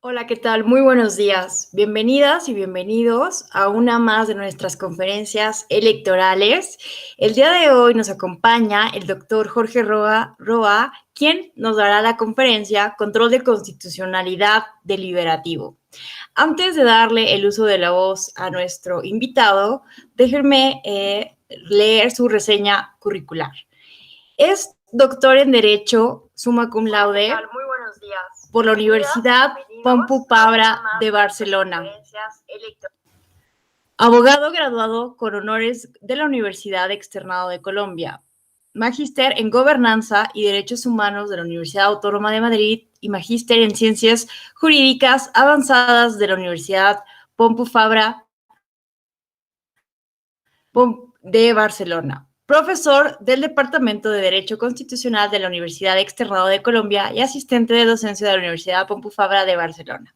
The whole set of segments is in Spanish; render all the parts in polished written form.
Hola, ¿qué tal? Muy buenos días. Bienvenidas y bienvenidos a una más de nuestras conferencias electorales. El día de hoy nos acompaña el doctor Jorge Roa, quien nos dará la conferencia Control de Constitucionalidad Deliberativo. Antes de darle el uso de la voz a nuestro invitado, déjenme leer su reseña curricular. Es doctor en Derecho, summa cum laude, Muy buenos días. por la Universidad Pompeu Fabra de Barcelona. Abogado graduado con honores de la Universidad Externado de Colombia. Magíster en Gobernanza y Derechos Humanos de la Universidad Autónoma de Madrid y magíster en Ciencias Jurídicas Avanzadas de la Universidad Pompeu Fabra de Barcelona. Profesor del Departamento de Derecho Constitucional de la Universidad Externado de Colombia y asistente de docencia de la Universidad Pompeu Fabra de Barcelona.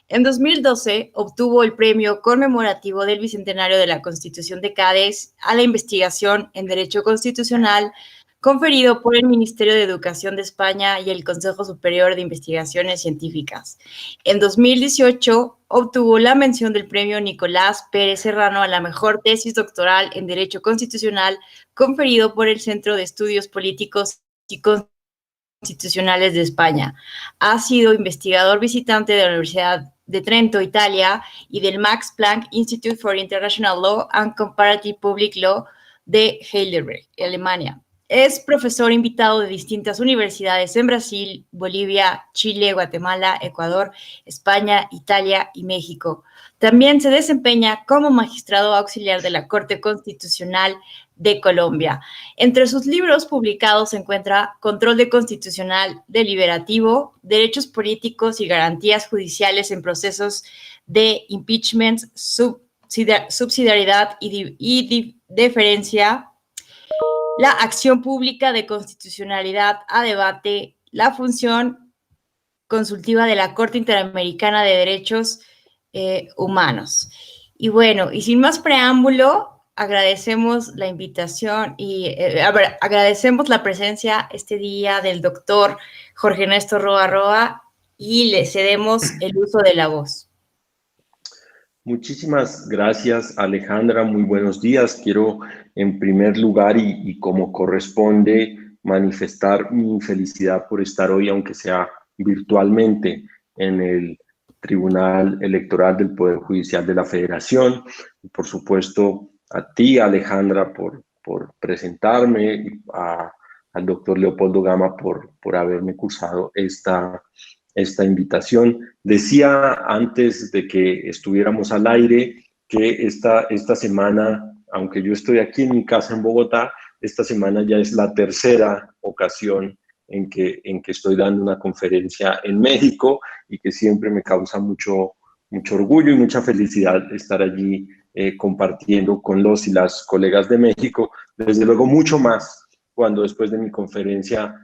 En 2012 obtuvo el premio conmemorativo del Bicentenario de la Constitución de Cádiz a la investigación en Derecho Constitucional, conferido por el Ministerio de Educación de España y el Consejo Superior de Investigaciones Científicas. En 2018 obtuvo la mención del premio Nicolás Pérez Serrano a la mejor tesis doctoral en Derecho Constitucional, conferido por el Centro de Estudios Políticos y Constitucionales de España. Ha sido investigador visitante de la Universidad de Trento, Italia, y del Max Planck Institute for International Law and Comparative Public Law de Heidelberg, Alemania. Es profesor invitado de distintas universidades en Brasil, Bolivia, Chile, Guatemala, Ecuador, España, Italia y México. También se desempeña como magistrado auxiliar de la Corte Constitucional de Colombia. Entre sus libros publicados se encuentra Control de Constitucional Deliberativo, Derechos Políticos y Garantías Judiciales en Procesos de Impeachment, Subsidiariedad y Deferencia, la acción pública de constitucionalidad a debate, la función consultiva de la Corte Interamericana de Derechos Humanos. Y bueno, y sin más preámbulo, agradecemos la invitación y agradecemos la presencia este día del doctor Jorge Néstor Roa y le cedemos el uso de la voz. Muchísimas gracias, Alejandra. Muy buenos días. Quiero, en primer lugar, y como corresponde, manifestar mi felicidad por estar hoy, aunque sea virtualmente, en el Tribunal Electoral del Poder Judicial de la Federación. Y, por supuesto, a ti, Alejandra, por presentarme, y al doctor Leopoldo Gama por haberme cursado esta invitación. Decía antes de que estuviéramos al aire que esta semana, aunque yo estoy aquí en mi casa en Bogotá, esta semana ya es la tercera ocasión en que estoy dando una conferencia en México y que siempre me causa mucho orgullo y mucha felicidad estar allí compartiendo con los y las colegas de México. Desde luego mucho más cuando después de mi conferencia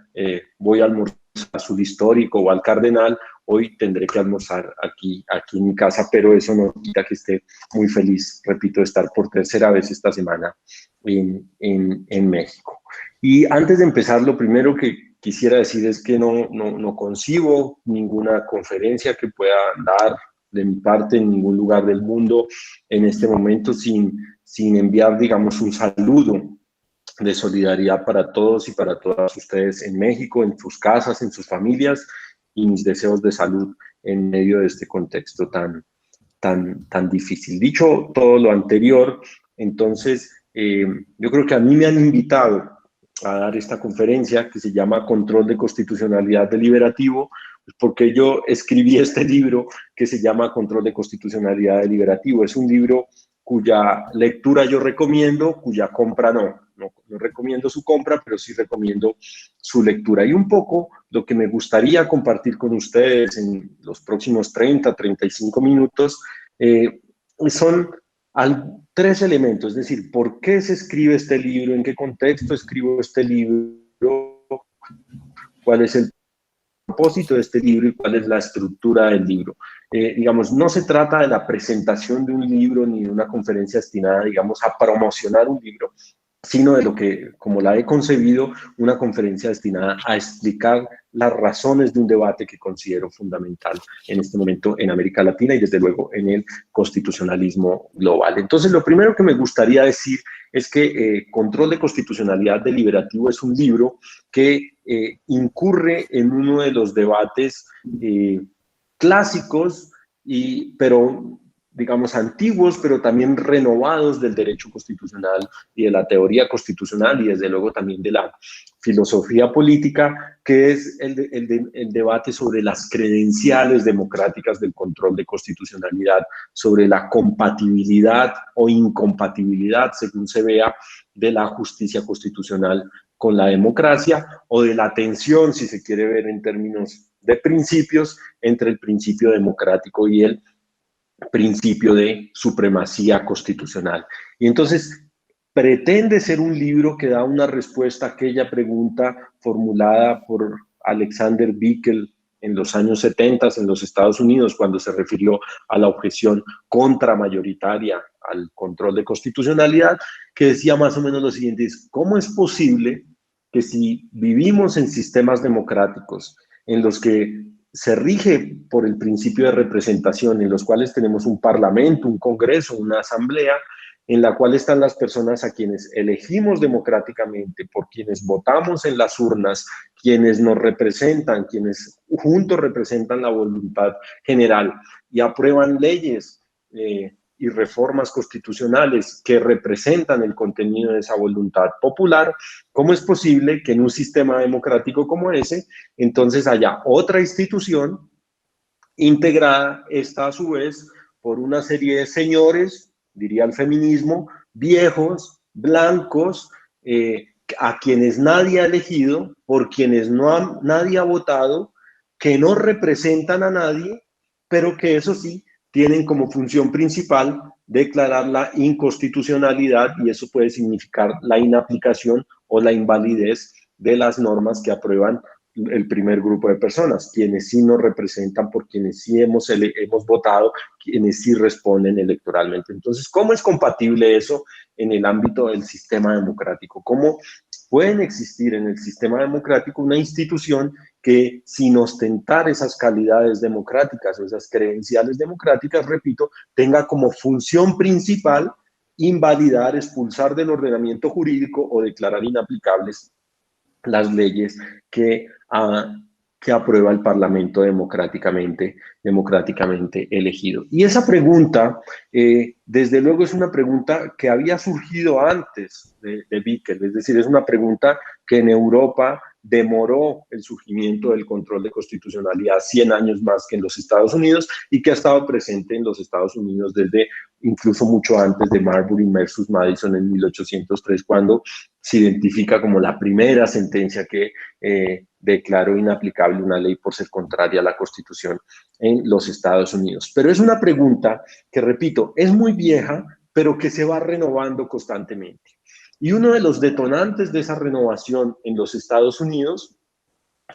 voy a almorzar al Sur Histórico o al Cardenal. Hoy tendré que almorzar aquí en mi casa, pero eso no quita que esté muy feliz, repito, de estar por tercera vez esta semana en México. Y antes de empezar, lo primero que quisiera decir es que no concibo ninguna conferencia que pueda dar de mi parte en ningún lugar del mundo en este momento sin enviar, digamos, un saludo de solidaridad para todos y para todas ustedes en México, en sus casas, en sus familias, y mis deseos de salud en medio de este contexto tan difícil. Dicho todo lo anterior, entonces, yo creo que a mí me han invitado a dar esta conferencia que se llama Control de Constitucionalidad Deliberativo, pues porque yo escribí este libro que se llama Control de Constitucionalidad Deliberativo. Es un libro cuya lectura yo recomiendo, cuya compra no recomiendo su compra, pero sí recomiendo su lectura. Y un poco lo que me gustaría compartir con ustedes en los próximos 35 minutos son tres elementos, es decir, ¿por qué se escribe este libro? ¿En qué contexto escribo este libro? ¿Cuál es el propósito de este libro y cuál es la estructura del libro? Digamos, no se trata de la presentación de un libro ni de una conferencia destinada, digamos, a promocionar un libro, sino de lo que, como la he concebido, una conferencia destinada a explicar las razones de un debate que considero fundamental en este momento en América Latina y desde luego en el constitucionalismo global. Entonces, lo primero que me gustaría decir es que Control de Constitucionalidad Deliberativo es un libro que incurre en uno de los debates clásicos, pero digamos antiguos, pero también renovados del derecho constitucional y de la teoría constitucional y desde luego también de la filosofía política, que es el debate sobre las credenciales democráticas del control de constitucionalidad, sobre la compatibilidad o incompatibilidad, según se vea, de la justicia constitucional con la democracia, o de la tensión, si se quiere ver en términos de principios, entre el principio democrático y el principio de supremacía constitucional. Y entonces pretende ser un libro que da una respuesta a aquella pregunta formulada por Alexander Bickel en los años 70 en los Estados Unidos, cuando se refirió a la objeción contramayoritaria al control de constitucionalidad, que decía más o menos lo siguiente: ¿cómo es posible que si vivimos en sistemas democráticos en los que se rige por el principio de representación, en los cuales tenemos un parlamento, un congreso, una asamblea, en la cual están las personas a quienes elegimos democráticamente, por quienes votamos en las urnas, quienes nos representan, quienes juntos representan la voluntad general y aprueban leyes y reformas constitucionales que representan el contenido de esa voluntad popular? ¿Cómo es posible que en un sistema democrático como ese, entonces haya otra institución integrada, esta a su vez, por una serie de señores, diría el feminismo, viejos, blancos, a quienes nadie ha elegido, por quienes nadie ha votado, que no representan a nadie, pero que eso sí tienen como función principal declarar la inconstitucionalidad, y eso puede significar la inaplicación o la invalidez de las normas que aprueban el primer grupo de personas, quienes sí nos representan, por quienes sí hemos votado, quienes sí responden electoralmente. Entonces, ¿cómo es compatible eso en el ámbito del sistema democrático? ¿Cómo pueden existir en el sistema democrático una institución que, sin ostentar esas calidades democráticas o esas credenciales democráticas, repito, tenga como función principal invalidar, expulsar del ordenamiento jurídico o declarar inaplicables las leyes que, que aprueba el Parlamento democráticamente elegido? Y esa pregunta, desde luego, es una pregunta que había surgido antes de Bickel, es decir, es una pregunta que en Europa demoró el surgimiento del control de constitucionalidad 100 años más que en los Estados Unidos, y que ha estado presente en los Estados Unidos desde incluso mucho antes de Marbury versus Madison en 1803, cuando se identifica como la primera sentencia que declaró inaplicable una ley por ser contraria a la Constitución en los Estados Unidos. Pero es una pregunta que, repito, es muy vieja, pero que se va renovando constantemente. Y uno de los detonantes de esa renovación en los Estados Unidos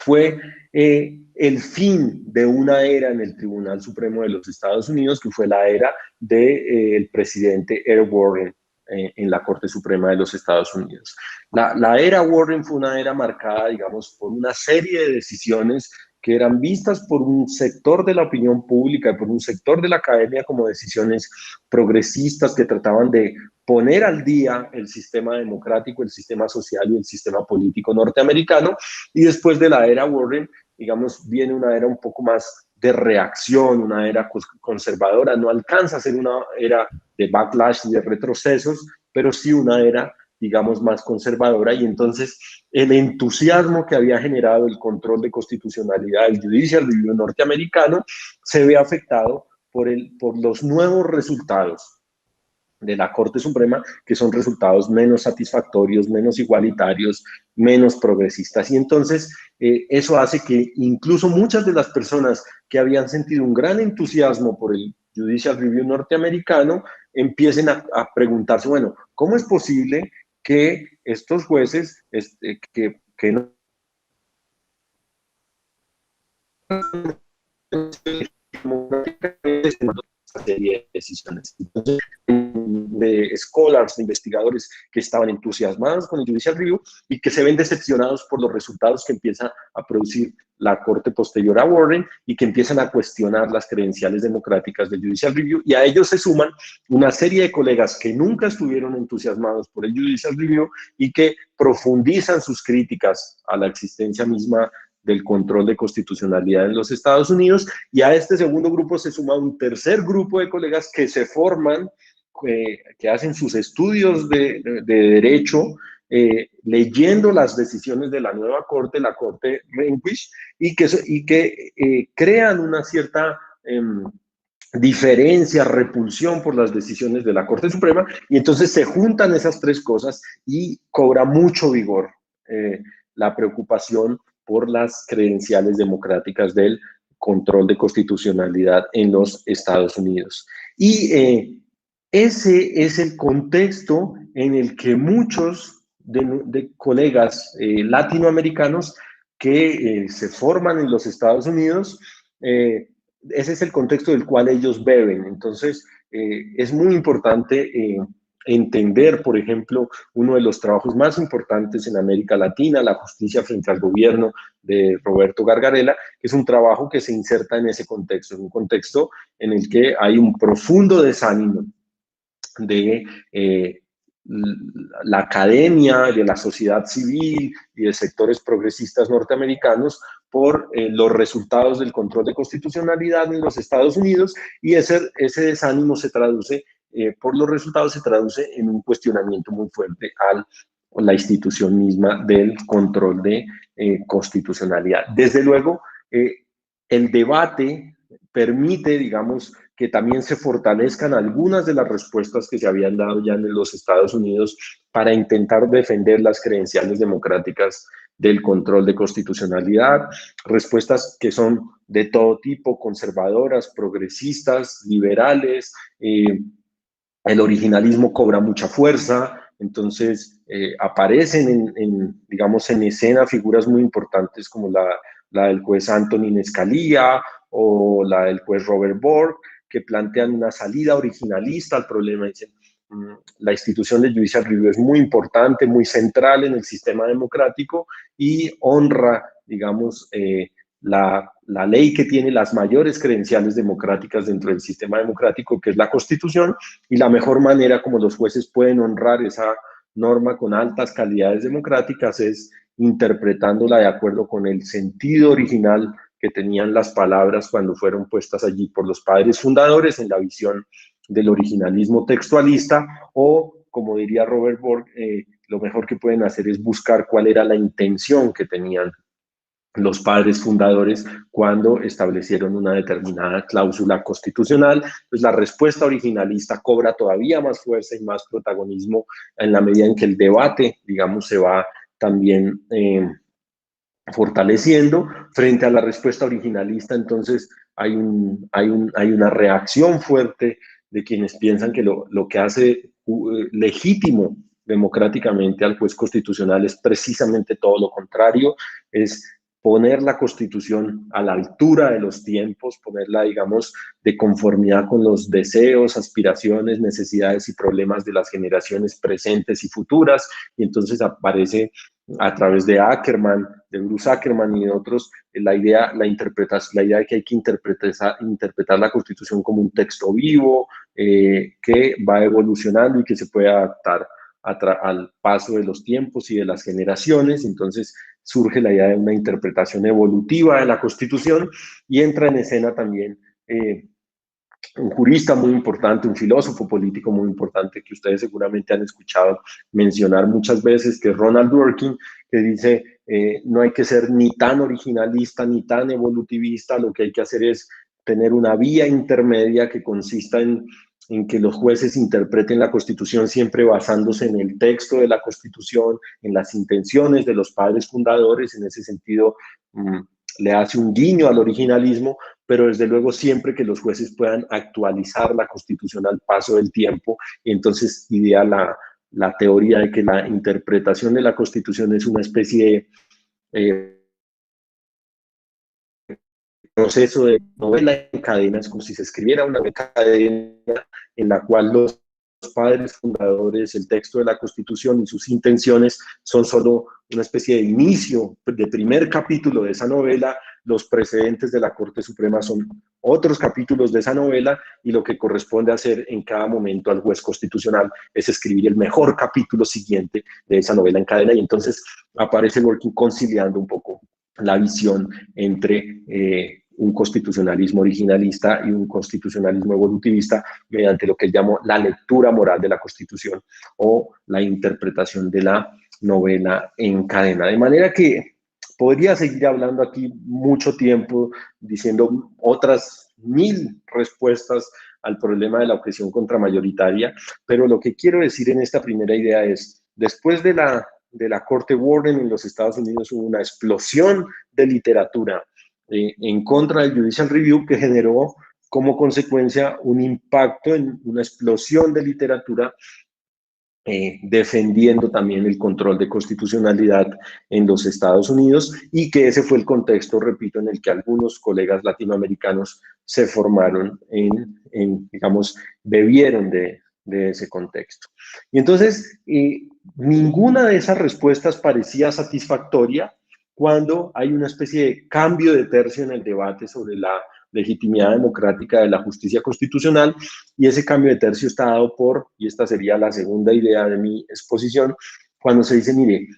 fue el fin de una era en el Tribunal Supremo de los Estados Unidos, que fue la era del presidente Earl Warren en la Corte Suprema de los Estados Unidos. La era Warren fue una era marcada, digamos, por una serie de decisiones que eran vistas por un sector de la opinión pública y por un sector de la academia como decisiones progresistas que trataban de poner al día el sistema democrático, el sistema social y el sistema político norteamericano. Y después de la era Warren, digamos, viene una era un poco más de reacción, una era conservadora. No alcanza a ser una era de backlash y de retrocesos, pero sí una era, digamos, más conservadora. Y entonces el entusiasmo que había generado el control de constitucionalidad del judicial review norteamericano se ve afectado por los nuevos resultados de la Corte Suprema, que son resultados menos satisfactorios, menos igualitarios, menos progresistas. Y entonces eso hace que incluso muchas de las personas que habían sentido un gran entusiasmo por el Judicial Review norteamericano empiecen a preguntarse, bueno, ¿cómo es posible que estos jueces que no serie de decisiones? Entonces, scholars, de investigadores que estaban entusiasmados con el Judicial Review y que se ven decepcionados por los resultados que empieza a producir la Corte posterior a Warren y que empiezan a cuestionar las credenciales democráticas del Judicial Review, y a ellos se suman una serie de colegas que nunca estuvieron entusiasmados por el Judicial Review y que profundizan sus críticas a la existencia misma del control de constitucionalidad en los Estados Unidos, y a este segundo grupo se suma un tercer grupo de colegas que se forman, que hacen sus estudios de derecho, leyendo las decisiones de la nueva corte, la corte Rehnquist, y que crean una cierta diferencia, repulsión por las decisiones de la Corte Suprema, y entonces se juntan esas tres cosas y cobra mucho vigor la preocupación por las credenciales democráticas del control de constitucionalidad en los Estados Unidos. Y ese es el contexto en el que muchos de colegas latinoamericanos que se forman en los Estados Unidos, ese es el contexto del cual ellos beben. Entonces, es muy importante entender, por ejemplo, uno de los trabajos más importantes en América Latina, La justicia frente al gobierno, de Roberto Gargarella, que es un trabajo que se inserta en ese contexto, en un contexto en el que hay un profundo desánimo de la academia, de la sociedad civil y de sectores progresistas norteamericanos por los resultados del control de constitucionalidad en los Estados Unidos, y ese desánimo se traduce, por los resultados se traduce en un cuestionamiento muy fuerte a la institución misma del control de constitucionalidad. Desde luego, el debate permite, digamos, que también se fortalezcan algunas de las respuestas que se habían dado ya en los Estados Unidos para intentar defender las credenciales democráticas del control de constitucionalidad, respuestas que son de todo tipo, conservadoras, progresistas, liberales. El originalismo cobra mucha fuerza, entonces aparecen digamos, en escena figuras muy importantes como la del juez Antonin Scalia o la del juez Robert Bork, que plantean una salida originalista al problema. Dicen, la institución del Judicial Review es muy importante, muy central en el sistema democrático y honra, digamos, la ley que tiene las mayores credenciales democráticas dentro del sistema democrático, que es la Constitución, y la mejor manera como los jueces pueden honrar esa norma con altas calidades democráticas es interpretándola de acuerdo con el sentido original que tenían las palabras cuando fueron puestas allí por los padres fundadores, en la visión del originalismo textualista, o, como diría Robert Bork, lo mejor que pueden hacer es buscar cuál era la intención que tenían los padres fundadores cuando establecieron una determinada cláusula constitucional. Pues la respuesta originalista cobra todavía más fuerza y más protagonismo en la medida en que el debate, digamos, se va también fortaleciendo frente a la respuesta originalista. Entonces hay una reacción fuerte de quienes piensan que lo que hace legítimo democráticamente al juez constitucional es precisamente todo lo contrario, es poner la Constitución a la altura de los tiempos, ponerla, digamos, de conformidad con los deseos, aspiraciones, necesidades y problemas de las generaciones presentes y futuras. Y entonces aparece a través de Ackerman, de Bruce Ackerman y de otros, la idea de que hay que interpretar la Constitución como un texto vivo, que va evolucionando y que se puede adaptar al paso de los tiempos y de las generaciones. Entonces surge la idea de una interpretación evolutiva de la Constitución, y entra en escena también un jurista muy importante, un filósofo político muy importante que ustedes seguramente han escuchado mencionar muchas veces, que es Ronald Dworkin, que dice, no hay que ser ni tan originalista ni tan evolutivista, lo que hay que hacer es tener una vía intermedia que consista en que los jueces interpreten la Constitución siempre basándose en el texto de la Constitución, en las intenciones de los padres fundadores. En ese sentido, le hace un guiño al originalismo, pero desde luego siempre que los jueces puedan actualizar la Constitución al paso del tiempo. Y entonces idea la teoría de que la interpretación de la Constitución es una especie de proceso de novela en cadena, es como si se escribiera una cadena en la cual los padres fundadores, el texto de la Constitución y sus intenciones son solo una especie de inicio, de primer capítulo de esa novela. Los precedentes de la Corte Suprema son otros capítulos de esa novela, y lo que corresponde hacer en cada momento al juez constitucional es escribir el mejor capítulo siguiente de esa novela en cadena, y entonces aparece Dworkin conciliando un poco la visión entre un constitucionalismo originalista y un constitucionalismo evolutivista mediante lo que él llamó la lectura moral de la Constitución o la interpretación de la novela en cadena. De manera que podría seguir hablando aquí mucho tiempo diciendo otras 1000 respuestas al problema de la objeción contramayoritaria, pero lo que quiero decir en esta primera idea es, después de la Corte Warren en los Estados Unidos hubo una explosión de literatura en contra del Judicial Review que generó como consecuencia un impacto en una explosión de literatura defendiendo también el control de constitucionalidad en los Estados Unidos, y que ese fue el contexto, repito, en el que algunos colegas latinoamericanos se formaron digamos, bebieron de ese contexto. Y entonces, ninguna de esas respuestas parecía satisfactoria cuando hay una especie de cambio de tercio en el debate sobre la legitimidad democrática de la justicia constitucional, y ese cambio de tercio está dado por, y esta sería la segunda idea de mi exposición, cuando se dice, mire,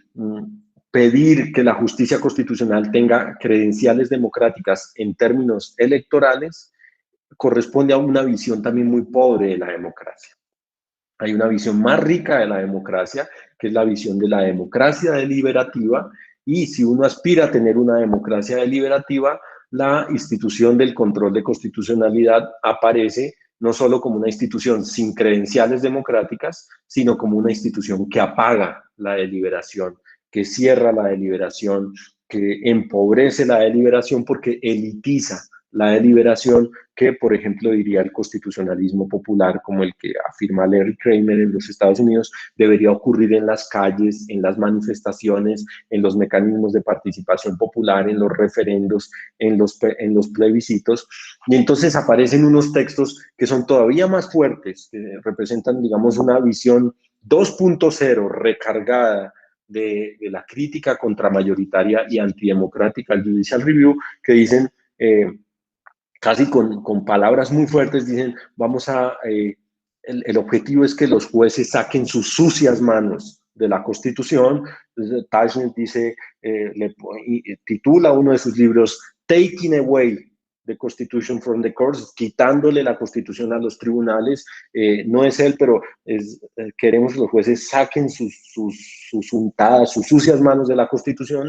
pedir que la justicia constitucional tenga credenciales democráticas en términos electorales corresponde a una visión también muy pobre de la democracia. Hay una visión más rica de la democracia, que es la visión de la democracia deliberativa, y si uno aspira a tener una democracia deliberativa, la institución del control de constitucionalidad aparece no solo como una institución sin credenciales democráticas, sino como una institución que apaga la deliberación, que cierra la deliberación, que empobrece la deliberación porque elitiza la deliberación, que, por ejemplo, diría el constitucionalismo popular, como el que afirma Larry Kramer en los Estados Unidos, debería ocurrir en las calles, en las manifestaciones, en los mecanismos de participación popular, en los referendos, en los plebiscitos. Y entonces aparecen unos textos que son todavía más fuertes, que representan, digamos, una visión 2.0 recargada de la crítica contramayoritaria y antidemocrática al Judicial Review, que dicen, casi con palabras muy fuertes, dicen, el objetivo es que los jueces saquen sus sucias manos de la Constitución. Tyson dice, titula uno de sus libros, Taking Away the Constitution from the Courts, quitándole la Constitución a los tribunales. No es él, pero queremos que los jueces saquen sus untadas, sus sucias manos de la Constitución,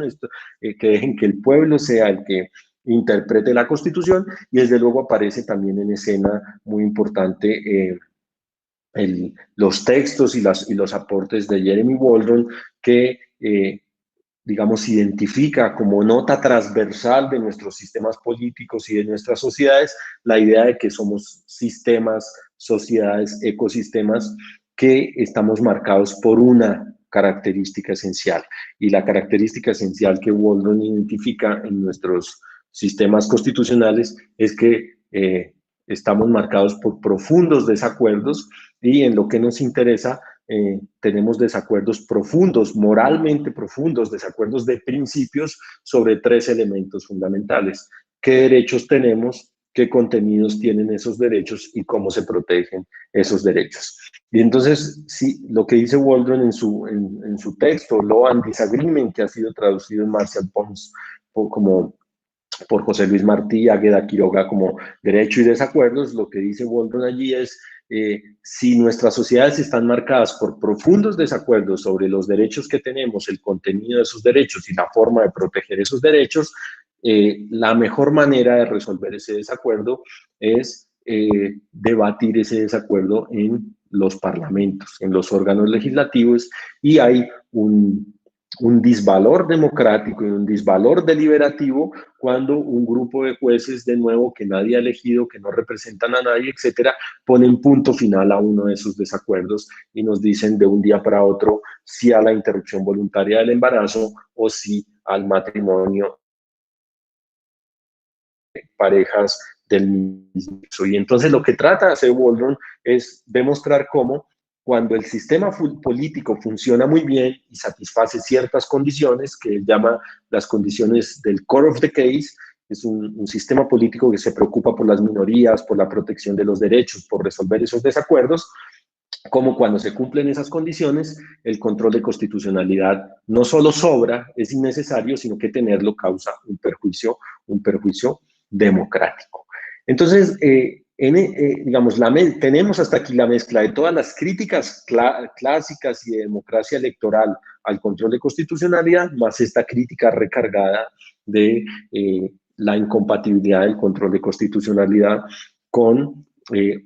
que dejen que el pueblo sea el que interprete la Constitución. Y desde luego aparece también en escena muy importante los textos y los aportes de Jeremy Waldron, que digamos, identifica como nota transversal de nuestros sistemas políticos y de nuestras sociedades la idea de que somos sistemas, sociedades, ecosistemas que estamos marcados por una característica esencial. Y la característica esencial que Waldron identifica en nuestros sistemas constitucionales es que estamos marcados por profundos desacuerdos, y en lo que nos interesa tenemos desacuerdos profundos, moralmente profundos, desacuerdos de principios sobre 3 elementos fundamentales: qué derechos tenemos, qué contenidos tienen esos derechos y cómo se protegen esos derechos. Y entonces, sí, lo que dice Waldron en su texto, Law and Disagreement, que ha sido traducido en Marshall Pons por José Luis Martí, Águeda Quiroga como Derecho y Desacuerdos, lo que dice Waldron allí es, si nuestras sociedades están marcadas por profundos desacuerdos sobre los derechos que tenemos, el contenido de esos derechos y la forma de proteger esos derechos, la mejor manera de resolver ese desacuerdo es debatir ese desacuerdo en los parlamentos, en los órganos legislativos, y hay un disvalor democrático y un disvalor deliberativo cuando un grupo de jueces, de nuevo, que nadie ha elegido, que no representan a nadie, etcétera, ponen punto final a uno de esos desacuerdos y nos dicen de un día para otro sí a la interrupción voluntaria del embarazo o sí al matrimonio de parejas del mismo sexo. Y entonces lo que trata de hacer Waldron es demostrar cómo cuando el sistema político funciona muy bien y satisface ciertas condiciones, que llama las condiciones del core of the case, es un sistema político que se preocupa por las minorías, por la protección de los derechos, por resolver esos desacuerdos, como cuando se cumplen esas condiciones, el control de constitucionalidad no solo sobra, es innecesario, sino que tenerlo causa un perjuicio democrático. Entonces, digamos, tenemos hasta aquí la mezcla de todas las críticas clásicas y de democracia electoral al control de constitucionalidad, más esta crítica recargada de la incompatibilidad del control de constitucionalidad con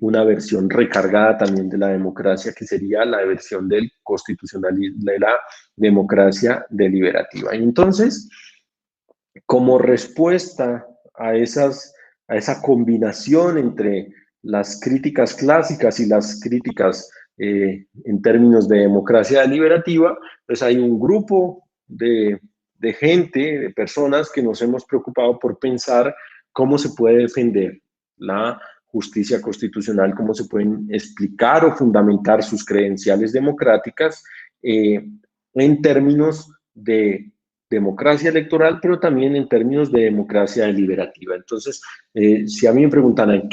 una versión recargada también de la democracia, que sería la versión del constitucionalismo, de la democracia deliberativa. Y entonces, como respuesta a esa combinación entre las críticas clásicas y las críticas en términos de democracia deliberativa, pues hay un grupo de gente, de personas que nos hemos preocupado por pensar cómo se puede defender la justicia constitucional, cómo se pueden explicar o fundamentar sus credenciales democráticas en términos de democracia electoral, pero también en términos de democracia deliberativa. Entonces, si a mí me preguntan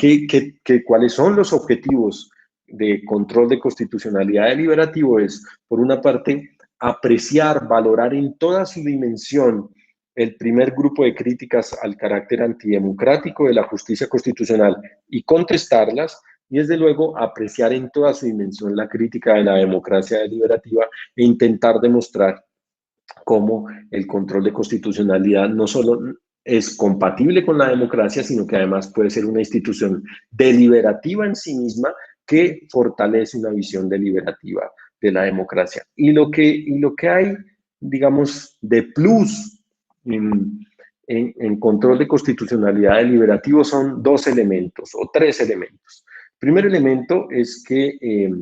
cuáles son los objetivos de control de constitucionalidad deliberativo, es, por una parte, apreciar, valorar en toda su dimensión el primer grupo de críticas al carácter antidemocrático de la justicia constitucional y contestarlas, y desde luego apreciar en toda su dimensión la crítica de la democracia deliberativa e intentar demostrar cómo el control de constitucionalidad no solo es compatible con la democracia, sino que además puede ser una institución deliberativa en sí misma que fortalece una visión deliberativa de la democracia. Y lo que hay, digamos, de plus en control de constitucionalidad deliberativo son dos elementos o tres elementos. El primer elemento es que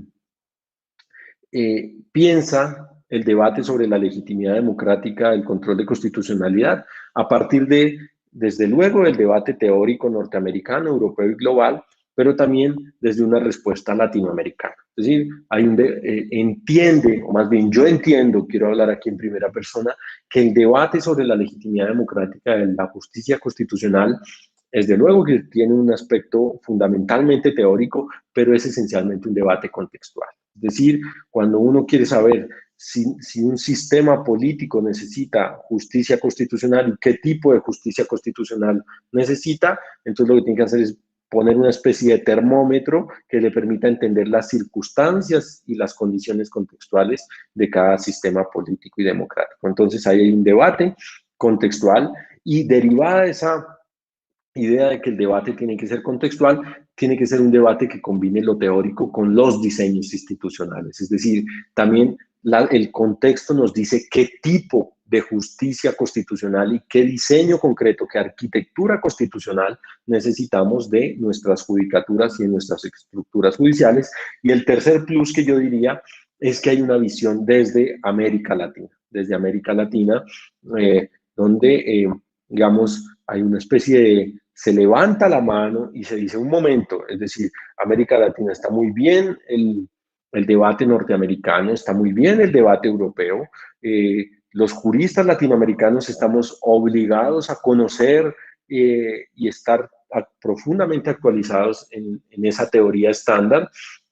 piensa el debate sobre la legitimidad democrática del control de constitucionalidad a partir de, desde luego, el debate teórico norteamericano, europeo y global, pero también desde una respuesta latinoamericana. Es decir, entiende, o más bien yo entiendo, quiero hablar aquí en primera persona, que el debate sobre la legitimidad democrática de la justicia constitucional desde luego que tiene un aspecto fundamentalmente teórico, pero es esencialmente un debate contextual. Es decir, cuando uno quiere saber si un sistema político necesita justicia constitucional y qué tipo de justicia constitucional necesita, entonces lo que tiene que hacer es poner una especie de termómetro que le permita entender las circunstancias y las condiciones contextuales de cada sistema político y democrático. Entonces ahí hay un debate contextual y derivada de esa idea de que el debate tiene que ser contextual, tiene que ser un debate que combine lo teórico con los diseños institucionales. Es decir, también el contexto nos dice qué tipo de justicia constitucional y qué diseño concreto, qué arquitectura constitucional necesitamos de nuestras judicaturas y de nuestras estructuras judiciales. Y el tercer plus que yo diría es que hay una visión desde América Latina, donde, digamos, hay una especie de, se levanta la mano y se dice un momento, es decir, América Latina está muy bien, el debate norteamericano está muy bien, el debate europeo, los juristas latinoamericanos estamos obligados a conocer y estar profundamente actualizados en esa teoría estándar,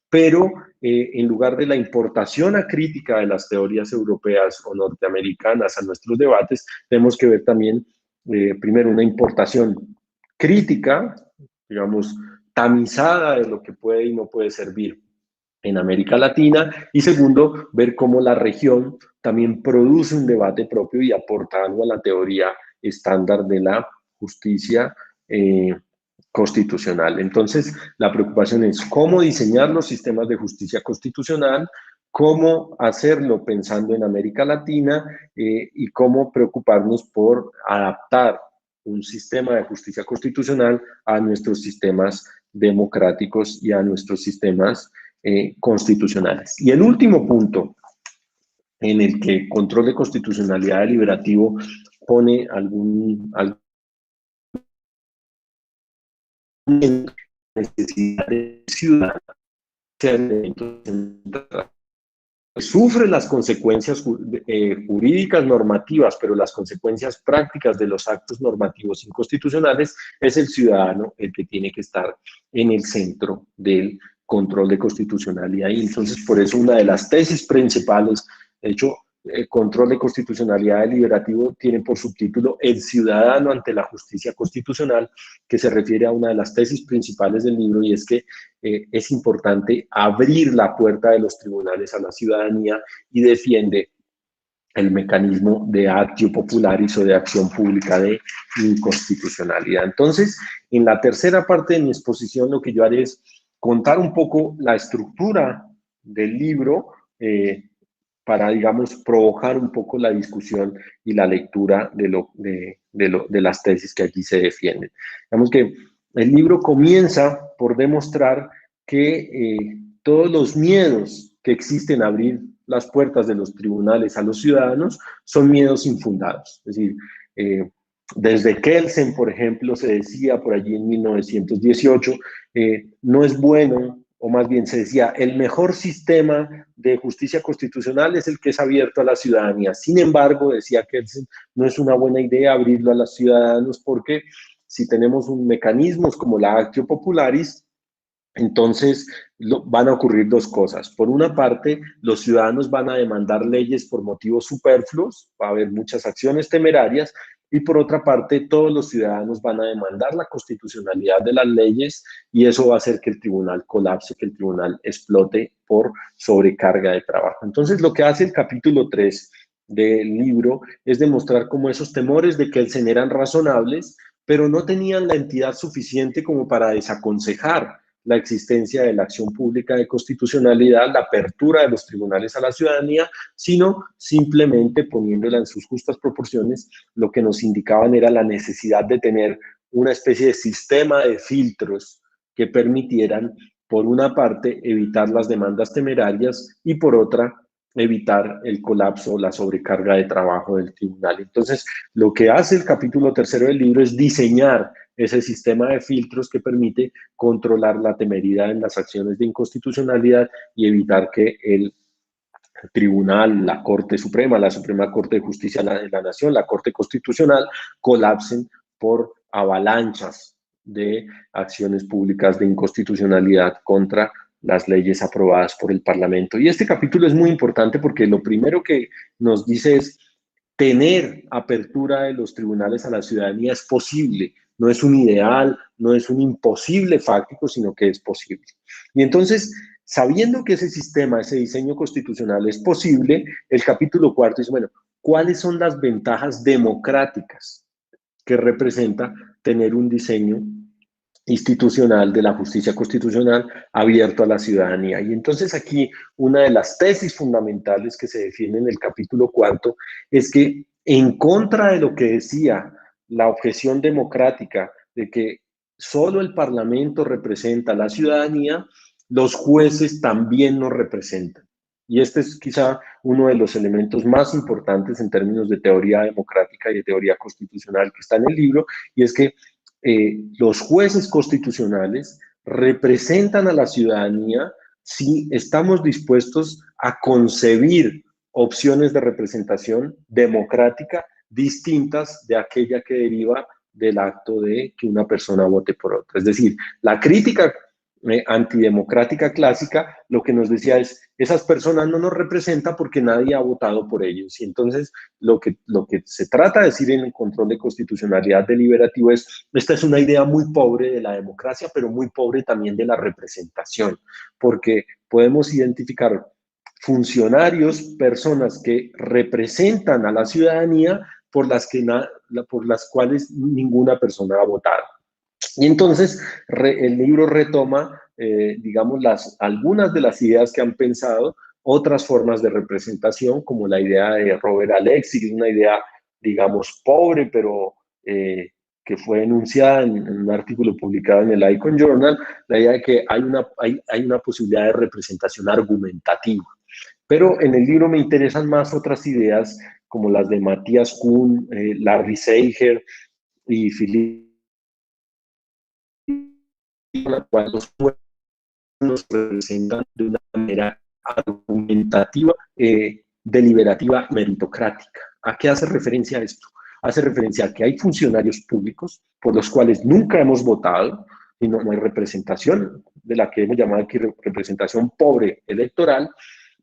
pero en lugar de la importación acrítica de las teorías europeas o norteamericanas a nuestros debates, tenemos que ver también primero, una importación crítica, digamos, tamizada de lo que puede y no puede servir en América Latina, y segundo, ver cómo la región también produce un debate propio y aporta algo a la teoría estándar de la justicia constitucional. Entonces, la preocupación es cómo diseñar los sistemas de justicia constitucional, cómo hacerlo pensando en América Latina y cómo preocuparnos por adaptar un sistema de justicia constitucional a nuestros sistemas democráticos y a nuestros sistemas constitucionales. Y el último punto en el que control de constitucionalidad deliberativo pone algún necesidad de ciudad sufre las consecuencias jurídicas normativas, pero las consecuencias prácticas de los actos normativos inconstitucionales, es el ciudadano el que tiene que estar en el centro del control de constitucionalidad. Y entonces, por eso, una de las tesis principales, de hecho, el control de constitucionalidad deliberativo tiene por subtítulo El ciudadano ante la justicia constitucional, que se refiere a una de las tesis principales del libro, y es que es importante abrir la puerta de los tribunales a la ciudadanía, y defiende el mecanismo de actio popularis o de acción pública de inconstitucionalidad. Entonces, en la tercera parte de mi exposición, lo que yo haré es contar un poco la estructura del libro, para, digamos, provocar un poco la discusión y la lectura de las tesis que aquí se defienden. Digamos que el libro comienza por demostrar que todos los miedos que existen a abrir las puertas de los tribunales a los ciudadanos son miedos infundados. Es decir, desde Kelsen, por ejemplo, se decía por allí en 1918, no es bueno, o más bien se decía, el mejor sistema de justicia constitucional es el que es abierto a la ciudadanía. Sin embargo, decía Kelsen, no es una buena idea abrirlo a los ciudadanos, porque si tenemos un mecanismos como la actio popularis, entonces van a ocurrir dos cosas. Por una parte, los ciudadanos van a demandar leyes por motivos superfluos, va a haber muchas acciones temerarias, y por otra parte, todos los ciudadanos van a demandar la constitucionalidad de las leyes, y eso va a hacer que el tribunal colapse, que el tribunal explote por sobrecarga de trabajo. Entonces, lo que hace el capítulo 3 del libro es demostrar cómo esos temores de Kelsen eran razonables, pero no tenían la entidad suficiente como para desaconsejar la existencia de la acción pública de constitucionalidad, la apertura de los tribunales a la ciudadanía, sino simplemente poniéndola en sus justas proporciones. Lo que nos indicaban era la necesidad de tener una especie de sistema de filtros que permitieran, por una parte, evitar las demandas temerarias, y por otra, evitar el colapso o la sobrecarga de trabajo del tribunal. Entonces, lo que hace el capítulo 3 del libro es diseñar ese sistema de filtros que permite controlar la temeridad en las acciones de inconstitucionalidad y evitar que el tribunal, la Corte Suprema, la Suprema Corte de Justicia de la Nación, la Corte Constitucional, colapsen por avalanchas de acciones públicas de inconstitucionalidad contra las leyes aprobadas por el Parlamento. Y este capítulo es muy importante porque lo primero que nos dice es: tener apertura de los tribunales a la ciudadanía es posible, no es un ideal, no es un imposible fáctico, sino que es posible. Y entonces, sabiendo que ese sistema, ese diseño constitucional es posible, el capítulo 4 dice, bueno, ¿cuáles son las ventajas democráticas que representa tener un diseño institucional de la justicia constitucional abierto a la ciudadanía? Y entonces aquí una de las tesis fundamentales que se defiende en el capítulo 4 es que, en contra de lo que decía la objeción democrática de que solo el Parlamento representa a la ciudadanía, los jueces también nos representan. Y este es quizá uno de los elementos más importantes en términos de teoría democrática y de teoría constitucional que está en el libro, y es que los jueces constitucionales representan a la ciudadanía si estamos dispuestos a concebir opciones de representación democrática distintas de aquella que deriva del acto de que una persona vote por otra. Es decir, la crítica antidemocrática clásica lo que nos decía es: esas personas no nos representan porque nadie ha votado por ellos. Y entonces lo que se trata de decir en el control de constitucionalidad deliberativo es: esta es una idea muy pobre de la democracia, pero muy pobre también de la representación, porque podemos identificar funcionarios, personas que representan a la ciudadanía por las cuales ninguna persona ha votado. Y entonces el libro retoma, digamos, algunas de las ideas que han pensado otras formas de representación, como la idea de Robert Alexis, una idea, digamos, pobre, pero que fue enunciada en un artículo publicado en el Icon Journal, la idea de que hay una posibilidad de representación argumentativa. Pero en el libro me interesan más otras ideas, como las de Matthias Kuhn, Larry Seiger y Philippe, la cual los nos representan de una manera argumentativa, deliberativa, meritocrática. ¿A qué hace referencia esto? Hace referencia a que hay funcionarios públicos por los cuales nunca hemos votado y no hay representación, de la que hemos llamado aquí representación pobre electoral,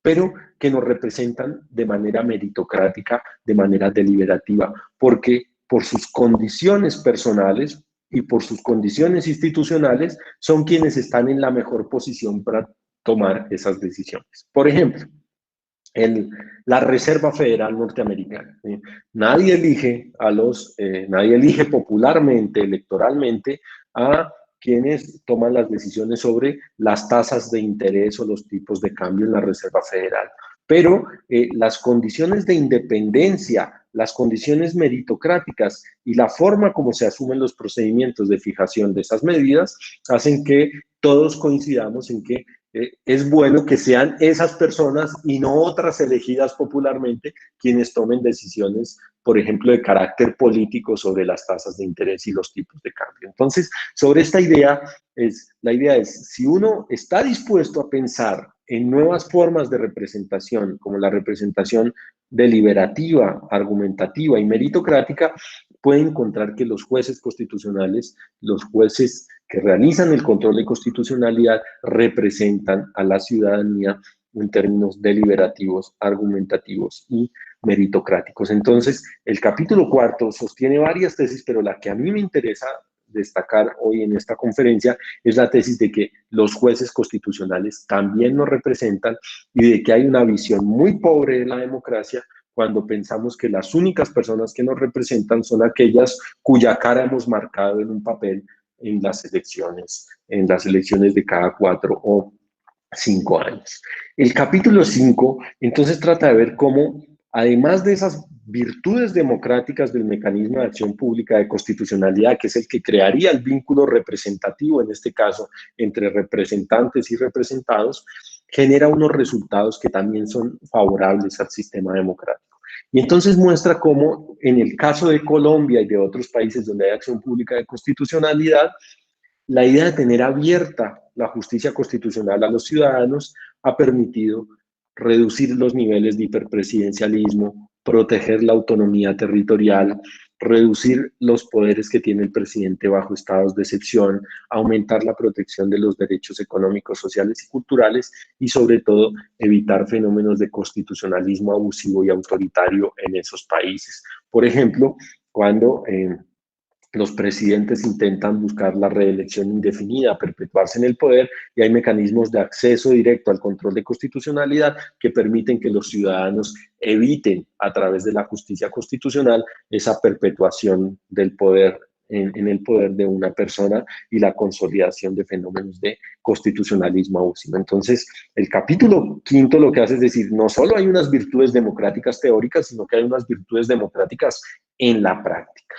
pero que nos representan de manera meritocrática, de manera deliberativa, porque por sus condiciones personales y por sus condiciones institucionales son quienes están en la mejor posición para tomar esas decisiones. Por ejemplo, la Reserva Federal Norteamericana. Nadie elige nadie elige popularmente, electoralmente, a quienes toman las decisiones sobre las tasas de interés o los tipos de cambio en la Reserva Federal. Pero las condiciones de independencia, las condiciones meritocráticas y la forma como se asumen los procedimientos de fijación de esas medidas hacen que todos coincidamos en que es bueno que sean esas personas y no otras elegidas popularmente quienes tomen decisiones, por ejemplo, de carácter político sobre las tasas de interés y los tipos de cambio. Entonces, sobre esta idea, la idea es, si uno está dispuesto a pensar en nuevas formas de representación, como la representación deliberativa, argumentativa y meritocrática, puede encontrar que los jueces constitucionales, los jueces que realizan el control de constitucionalidad, representan a la ciudadanía en términos deliberativos, argumentativos y meritocráticos. Entonces, el capítulo 4 sostiene varias tesis, pero la que a mí me interesa destacar hoy en esta conferencia es la tesis de que los jueces constitucionales también nos representan y de que hay una visión muy pobre de la democracia cuando pensamos que las únicas personas que nos representan son aquellas cuya cara hemos marcado en un papel en las elecciones de cada 4 o 5 años. El capítulo 5 entonces trata de ver cómo, además de esas virtudes democráticas del mecanismo de acción pública de constitucionalidad, que es el que crearía el vínculo representativo, en este caso, entre representantes y representados, genera unos resultados que también son favorables al sistema democrático. Y entonces muestra cómo, en el caso de Colombia y de otros países donde hay acción pública de constitucionalidad, la idea de tener abierta la justicia constitucional a los ciudadanos ha permitido reducir los niveles de hiperpresidencialismo, proteger la autonomía territorial, reducir los poderes que tiene el presidente bajo estados de excepción, aumentar la protección de los derechos económicos, sociales y culturales y sobre todo evitar fenómenos de constitucionalismo abusivo y autoritario en esos países. Por ejemplo, cuando los presidentes intentan buscar la reelección indefinida, perpetuarse en el poder, y hay mecanismos de acceso directo al control de constitucionalidad que permiten que los ciudadanos eviten a través de la justicia constitucional esa perpetuación del poder en el poder de una persona y la consolidación de fenómenos de constitucionalismo abusivo. Entonces, el capítulo 5 lo que hace es decir, no solo hay unas virtudes democráticas teóricas, sino que hay unas virtudes democráticas en la práctica.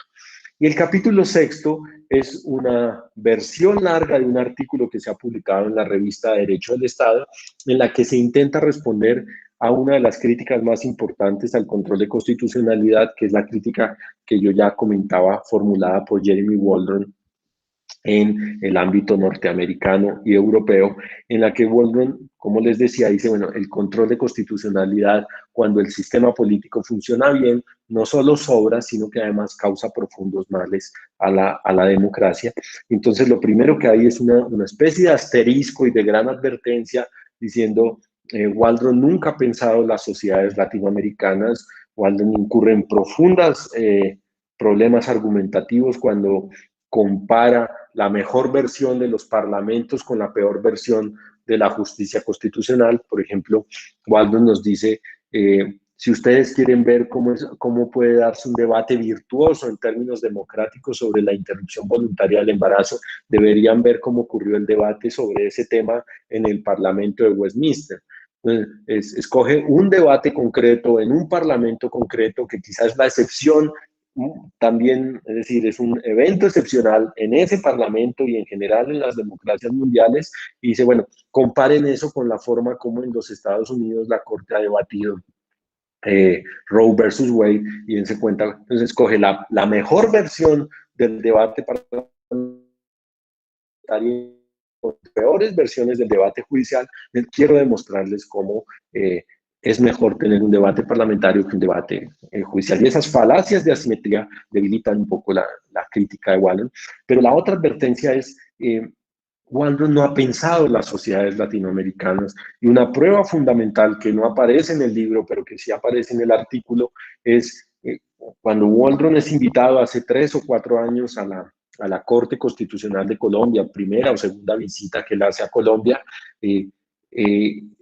Y el capítulo 6 es una versión larga de un artículo que se ha publicado en la revista Derecho del Estado, en la que se intenta responder a una de las críticas más importantes al control de constitucionalidad, que es la crítica que yo ya comentaba, formulada por Jeremy Waldron en el ámbito norteamericano y europeo, en la que Waldron, como les decía, dice, bueno, el control de constitucionalidad, cuando el sistema político funciona bien, no solo sobra, sino que además causa profundos males a la democracia. Entonces, lo primero que hay es una especie de asterisco y de gran advertencia diciendo, Waldron nunca ha pensado en las sociedades latinoamericanas, Waldron incurre en profundos problemas argumentativos cuando compara la mejor versión de los parlamentos con la peor versión de la justicia constitucional. Por ejemplo, Waldron nos dice, si ustedes quieren ver cómo puede darse un debate virtuoso en términos democráticos sobre la interrupción voluntaria del embarazo, deberían ver cómo ocurrió el debate sobre ese tema en el Parlamento de Westminster. Escoge un debate concreto en un parlamento concreto que quizás es la excepción también, es decir, es un evento excepcional en ese parlamento y en general en las democracias mundiales, y dice, bueno, comparen eso con la forma como en los Estados Unidos la Corte ha debatido Roe versus Wade, y dense cuenta, entonces escoge la mejor versión del debate parlamentario peores versiones del debate judicial, quiero demostrarles cómo es mejor tener un debate parlamentario que un debate judicial. Y esas falacias de asimetría debilitan un poco la crítica de Waldron. Pero la otra advertencia es, Waldron no ha pensado en las sociedades latinoamericanas, y una prueba fundamental que no aparece en el libro, pero que sí aparece en el artículo, es cuando Waldron es invitado hace 3 o 4 años a la Corte Constitucional de Colombia, primera o segunda visita que él hace a Colombia,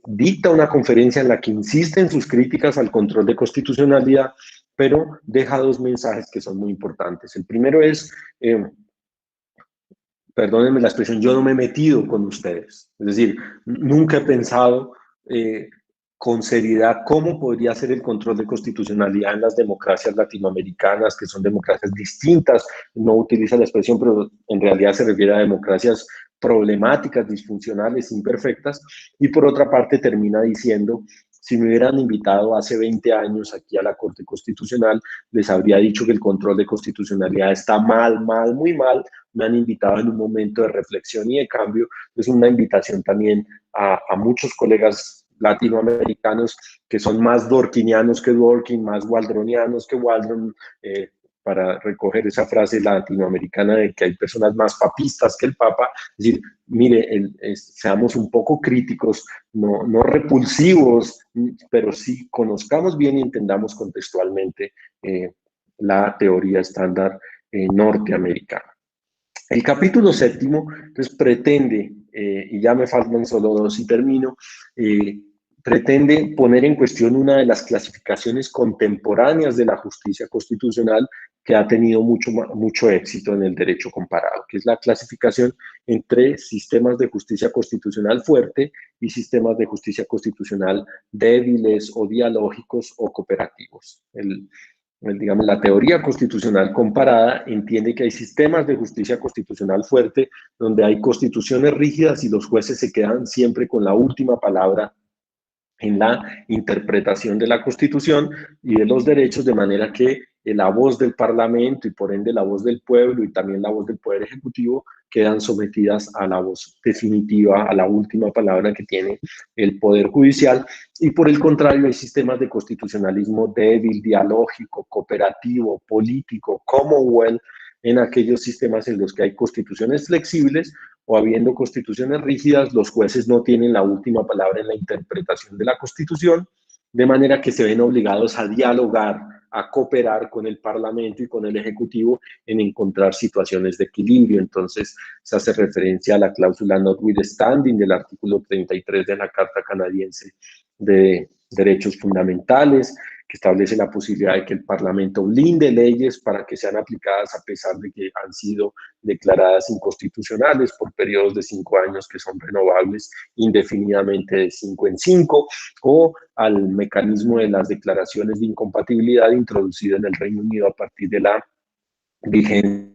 dicta una conferencia en la que insiste en sus críticas al control de constitucionalidad, pero deja 2 mensajes que son muy importantes. El primero es, perdónenme la expresión, yo no me he metido con ustedes. Es decir, nunca he pensado con seriedad cómo podría ser el control de constitucionalidad en las democracias latinoamericanas, que son democracias distintas. No utiliza la expresión, pero en realidad se refiere a democracias problemáticas, disfuncionales, imperfectas. Y por otra parte termina diciendo, si me hubieran invitado hace 20 años aquí a la Corte Constitucional, les habría dicho que el control de constitucionalidad está mal, muy mal. Me han invitado en un momento de reflexión y de cambio. Es una invitación también a muchos colegas latinoamericanos que son más dworkinianos que Dworkin, más waldronianos que Waldron, para recoger esa frase latinoamericana de que hay personas más papistas que el Papa. Es decir, mire, seamos un poco críticos, no repulsivos, pero sí conozcamos bien y entendamos contextualmente la teoría estándar norteamericana. El capítulo 7, entonces, pretende, y ya me faltan solo 2 y termino, pretende poner en cuestión una de las clasificaciones contemporáneas de la justicia constitucional que ha tenido mucho éxito en el derecho comparado, que es la clasificación entre sistemas de justicia constitucional fuerte y sistemas de justicia constitucional débiles o dialógicos o cooperativos. Digamos, la teoría constitucional comparada entiende que hay sistemas de justicia constitucional fuerte donde hay constituciones rígidas y los jueces se quedan siempre con la última palabra en la interpretación de la Constitución y de los derechos, de manera que la voz del Parlamento y por ende la voz del pueblo y también la voz del Poder Ejecutivo quedan sometidas a la voz definitiva, a la última palabra que tiene el Poder Judicial. Y por el contrario, hay sistemas de constitucionalismo débil, dialógico, cooperativo, político, Commonwealth, en aquellos sistemas en los que hay constituciones flexibles o habiendo constituciones rígidas, los jueces no tienen la última palabra en la interpretación de la Constitución, de manera que se ven obligados a dialogar, a cooperar con el Parlamento y con el Ejecutivo en encontrar situaciones de equilibrio. Entonces, se hace referencia a la cláusula notwithstanding del artículo 33 de la Carta Canadiense de Derechos Fundamentales, que establece la posibilidad de que el Parlamento blinde leyes para que sean aplicadas a pesar de que han sido declaradas inconstitucionales por periodos de 5 años que son renovables indefinidamente de 5 en 5, o al mecanismo de las declaraciones de incompatibilidad introducido en el Reino Unido a partir de la vigencia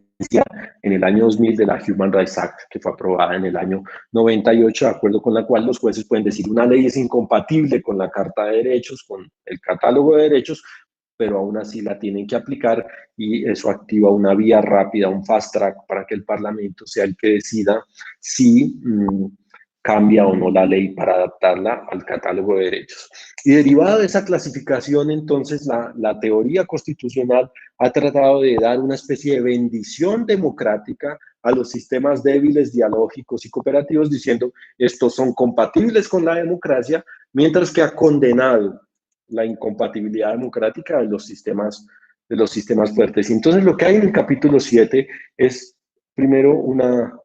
en el año 2000 de la Human Rights Act, que fue aprobada en el año 98, de acuerdo con la cual los jueces pueden decir una ley es incompatible con la Carta de Derechos, con el catálogo de derechos, pero aún así la tienen que aplicar, y eso activa una vía rápida, un fast track, para que el Parlamento sea el que decida si cambia o no la ley para adaptarla al catálogo de derechos. Y derivada de esa clasificación, entonces, la teoría constitucional ha tratado de dar una especie de bendición democrática a los sistemas débiles, dialógicos y cooperativos, diciendo estos son compatibles con la democracia, mientras que ha condenado la incompatibilidad democrática de los sistemas fuertes. Y entonces lo que hay en el capítulo 7 es, primero, una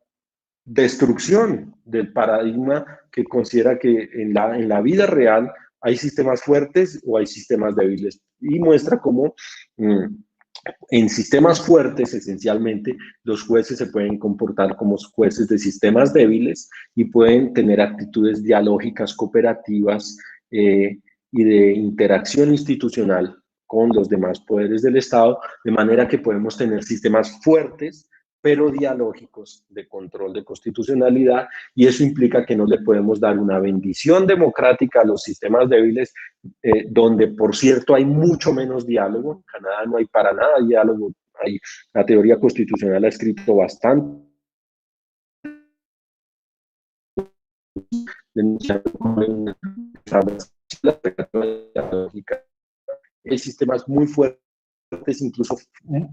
destrucción del paradigma que considera que en la vida real hay sistemas fuertes o hay sistemas débiles, y muestra cómo en sistemas fuertes, esencialmente, los jueces se pueden comportar como jueces de sistemas débiles y pueden tener actitudes dialógicas, cooperativas y de interacción institucional con los demás poderes del Estado, de manera que podemos tener sistemas fuertes, pero dialógicos, de control de constitucionalidad, y eso implica que no le podemos dar una bendición democrática a los sistemas débiles, donde, por cierto, hay mucho menos diálogo. En Canadá no hay para nada diálogo. La teoría constitucional ha escrito bastante denunciando sistemas muy fuertes, incluso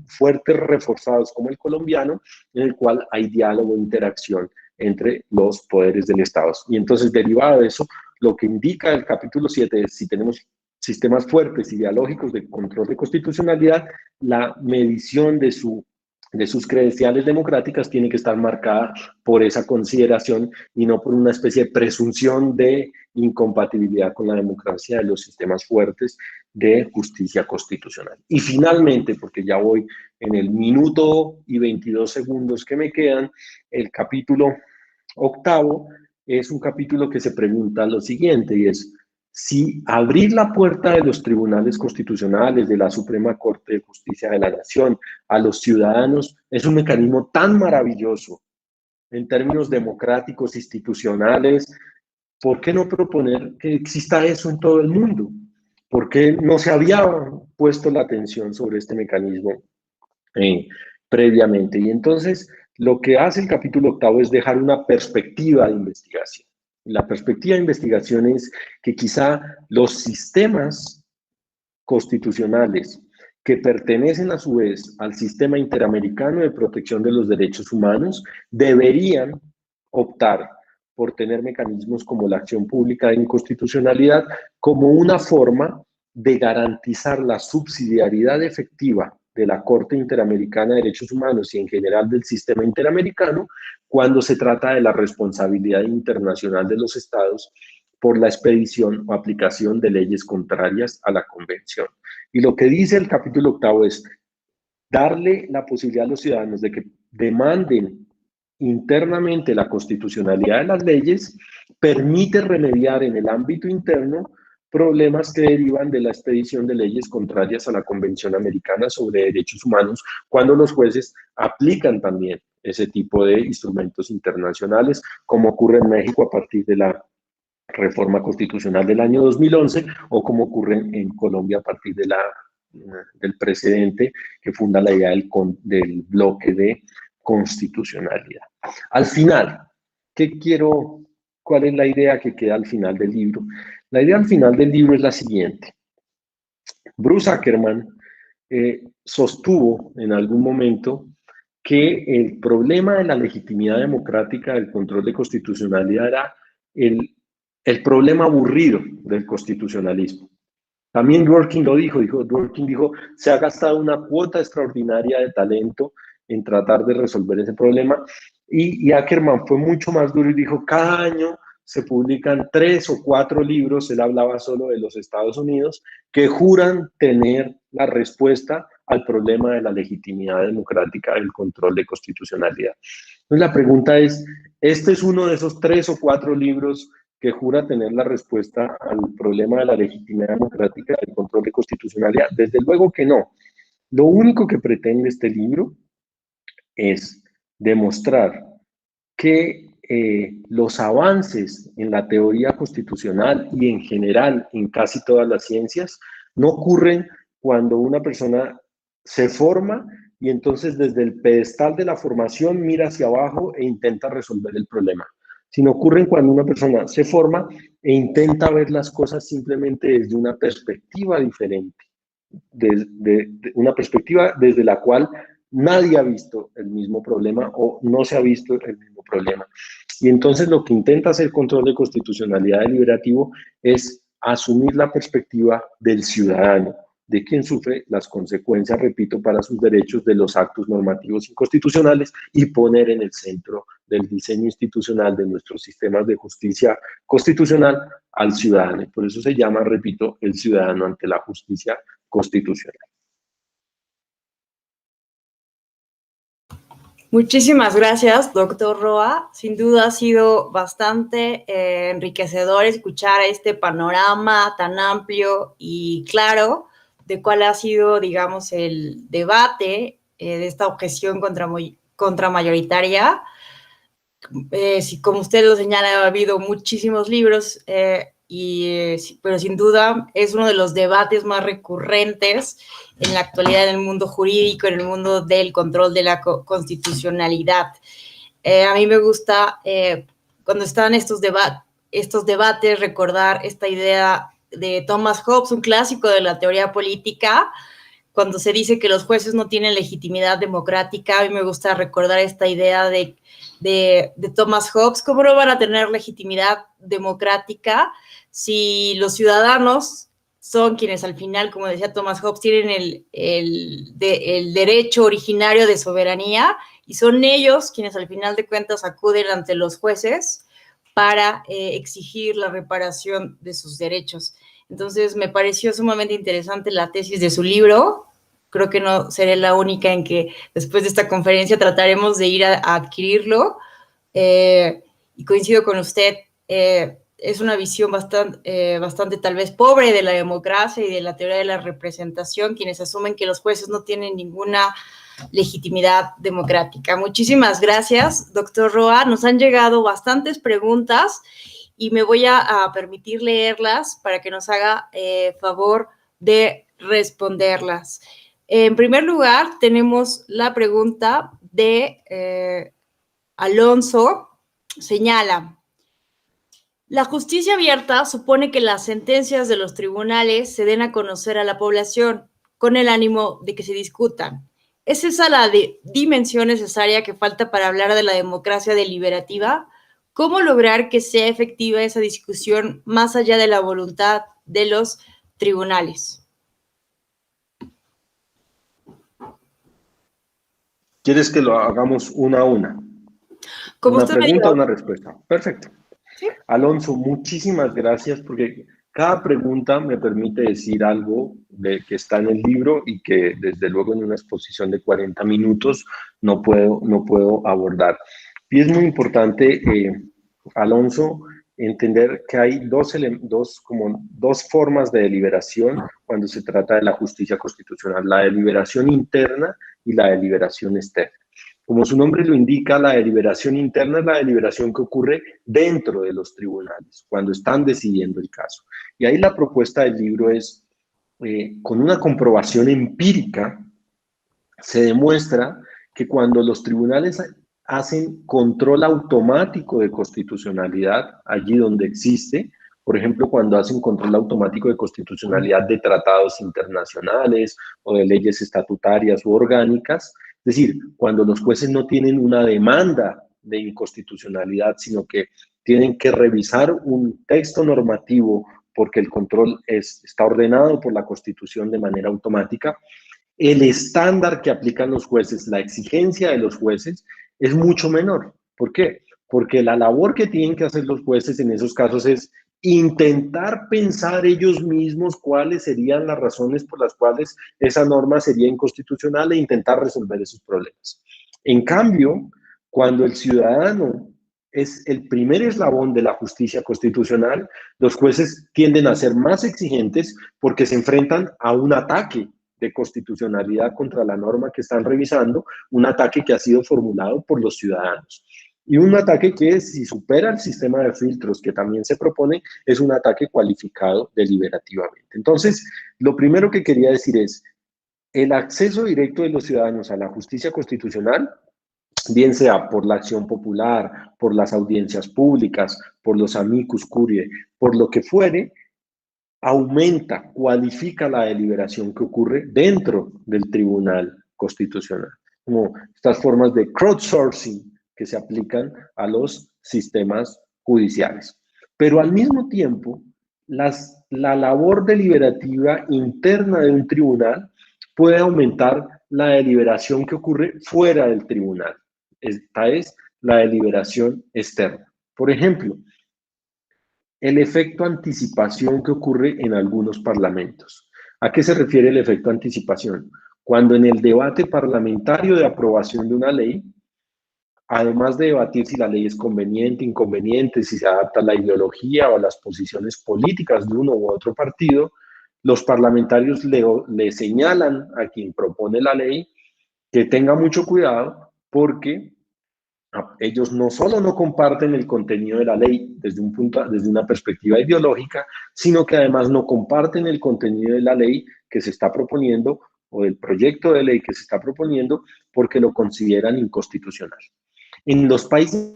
fuertes reforzados como el colombiano, en el cual hay diálogo e interacción entre los poderes del Estado. Y entonces, derivado de eso, lo que indica el capítulo 7 es, si tenemos sistemas fuertes y dialógicos de control de constitucionalidad, la medición de sus credenciales democráticas tiene que estar marcada por esa consideración y no por una especie de presunción de incompatibilidad con la democracia de los sistemas fuertes de justicia constitucional. Y finalmente, porque ya voy en el minuto y 22 segundos que me quedan, el capítulo 8 es un capítulo que se pregunta lo siguiente, y es: si abrir la puerta de los tribunales constitucionales, de la Suprema Corte de Justicia de la Nación, a los ciudadanos es un mecanismo tan maravilloso en términos democráticos, institucionales, ¿por qué no proponer que exista eso en todo el mundo? ¿Por qué no se había puesto la atención sobre este mecanismo previamente? Y entonces, lo que hace el capítulo 8 es dejar una perspectiva de investigación. La perspectiva de investigación es que quizá los sistemas constitucionales que pertenecen a su vez al sistema interamericano de protección de los derechos humanos deberían optar por tener mecanismos como la acción pública de inconstitucionalidad como una forma de garantizar la subsidiariedad efectiva de la Corte Interamericana de Derechos Humanos y en general del sistema interamericano cuando se trata de la responsabilidad internacional de los estados por la expedición o aplicación de leyes contrarias a la Convención. Y lo que dice el capítulo 8 es darle la posibilidad a los ciudadanos de que demanden internamente la constitucionalidad de las leyes, permite remediar en el ámbito interno problemas que derivan de la expedición de leyes contrarias a la Convención Americana sobre Derechos Humanos, cuando los jueces aplican también ese tipo de instrumentos internacionales, como ocurre en México a partir de la reforma constitucional del año 2011 o como ocurre en Colombia a partir de del precedente que funda la idea del bloque de constitucionalidad. Al final, ¿cuál es la idea que queda al final del libro? La idea al final del libro es la siguiente. Bruce Ackerman sostuvo en algún momento que el problema de la legitimidad democrática del control de constitucionalidad era el problema aburrido del constitucionalismo. También Dworkin lo dijo, se ha gastado una cuota extraordinaria de talento en tratar de resolver ese problema, y Ackerman fue mucho más duro y dijo, cada año se publican 3 o 4 libros, él hablaba solo de los Estados Unidos, que juran tener la respuesta al problema de la legitimidad democrática del control de constitucionalidad. Entonces la pregunta es, ¿este es uno de esos 3 o 4 libros que jura tener la respuesta al problema de la legitimidad democrática del control de constitucionalidad? Desde luego que no. Lo único que pretende este libro es demostrar que los avances en la teoría constitucional y en general en casi todas las ciencias no ocurren cuando una persona se forma y entonces desde el pedestal de la formación mira hacia abajo e intenta resolver el problema, sino ocurren cuando una persona se forma e intenta ver las cosas simplemente desde una perspectiva diferente, de una perspectiva desde la cual nadie ha visto el mismo problema o no se ha visto el mismo problema. Y entonces lo que intenta hacer control de constitucionalidad deliberativo es asumir la perspectiva del ciudadano, de quien sufre las consecuencias, repito, para sus derechos de los actos normativos inconstitucionales y poner en el centro del diseño institucional de nuestros sistemas de justicia constitucional al ciudadano. Por eso se llama, repito, el ciudadano ante la justicia constitucional. Muchísimas gracias, doctor Roa. Sin duda ha sido bastante enriquecedor escuchar este panorama tan amplio y claro de cuál ha sido, digamos, el debate de esta objeción contramayoritaria. Como usted lo señala, ha habido muchísimos libros, pero sin duda es uno de los debates más recurrentes en la actualidad en el mundo jurídico, en el mundo del control de la constitucionalidad. A mí me gusta cuando están estos estos debates, recordar esta idea de Thomas Hobbes, un clásico de la teoría política, cuando se dice que los jueces no tienen legitimidad democrática. A mí me gusta recordar esta idea de Thomas Hobbes. ¿Cómo no van a tener legitimidad democrática si los ciudadanos son quienes al final, como decía Thomas Hobbes, tienen el derecho originario de soberanía, y son ellos quienes al final de cuentas acuden ante los jueces para exigir la reparación de sus derechos? Entonces, me pareció sumamente interesante la tesis de su libro. Creo que no seré la única en que después de esta conferencia trataremos de ir a adquirirlo. Y coincido con usted, es una visión bastante tal vez pobre de la democracia y de la teoría de la representación, quienes asumen que los jueces no tienen ninguna legitimidad democrática. Muchísimas gracias, doctor Roa. Nos han llegado bastantes preguntas y me voy a permitir leerlas para que nos haga favor de responderlas. En primer lugar, tenemos la pregunta de Alonso. Señala: la justicia abierta supone que las sentencias de los tribunales se den a conocer a la población con el ánimo de que se discutan. ¿Es esa la dimensión necesaria que falta para hablar de la democracia deliberativa? ¿Cómo lograr que sea efectiva esa discusión más allá de la voluntad de los tribunales? ¿Quieres que lo hagamos una a una? Como una usted me pregunta, diga. una respuesta. Perfecto. ¿Sí? Alonso, muchísimas gracias, porque cada pregunta me permite decir algo que está en el libro y que desde luego en una exposición de 40 minutos no puedo abordar. Y es muy importante, Alonso, entender que hay dos formas de deliberación cuando se trata de la justicia constitucional: la deliberación interna y la deliberación externa. Como su nombre lo indica, la deliberación interna es la deliberación que ocurre dentro de los tribunales, cuando están decidiendo el caso. Y ahí la propuesta del libro es, con una comprobación empírica, se demuestra que cuando los tribunales hacen control automático de constitucionalidad, allí donde existe, por ejemplo, cuando hacen control automático de constitucionalidad de tratados internacionales o de leyes estatutarias u orgánicas, es decir, cuando los jueces no tienen una demanda de inconstitucionalidad, sino que tienen que revisar un texto normativo porque el control está ordenado por la Constitución de manera automática, el estándar que aplican los jueces, la exigencia de los jueces es mucho menor. ¿Por qué? Porque la labor que tienen que hacer los jueces en esos casos es intentar pensar ellos mismos cuáles serían las razones por las cuales esa norma sería inconstitucional e intentar resolver esos problemas. En cambio, cuando el ciudadano es el primer eslabón de la justicia constitucional, los jueces tienden a ser más exigentes porque se enfrentan a un ataque de constitucionalidad contra la norma que están revisando, un ataque que ha sido formulado por los ciudadanos. Y un ataque que, si supera el sistema de filtros que también se propone, es un ataque cualificado deliberativamente. Entonces, lo primero que quería decir es, el acceso directo de los ciudadanos a la justicia constitucional, bien sea por la acción popular, por las audiencias públicas, por los amicus curiae, por lo que fuere, aumenta, cualifica la deliberación que ocurre dentro del Tribunal Constitucional, como estas formas de crowdsourcing que se aplican a los sistemas judiciales. Pero al mismo tiempo, la labor deliberativa interna de un tribunal puede aumentar la deliberación que ocurre fuera del tribunal. Esta es la deliberación externa. Por ejemplo, el efecto anticipación que ocurre en algunos parlamentos. ¿A qué se refiere el efecto anticipación? Cuando en el debate parlamentario de aprobación de una ley, además de debatir si la ley es conveniente, inconveniente, si se adapta a la ideología o a las posiciones políticas de uno u otro partido, los parlamentarios le señalan a quien propone la ley que tenga mucho cuidado porque ellos no solo no comparten el contenido de la ley desde una perspectiva ideológica, sino que además no comparten el contenido de la ley que se está proponiendo o del proyecto de ley que se está proponiendo porque lo consideran inconstitucional. En los países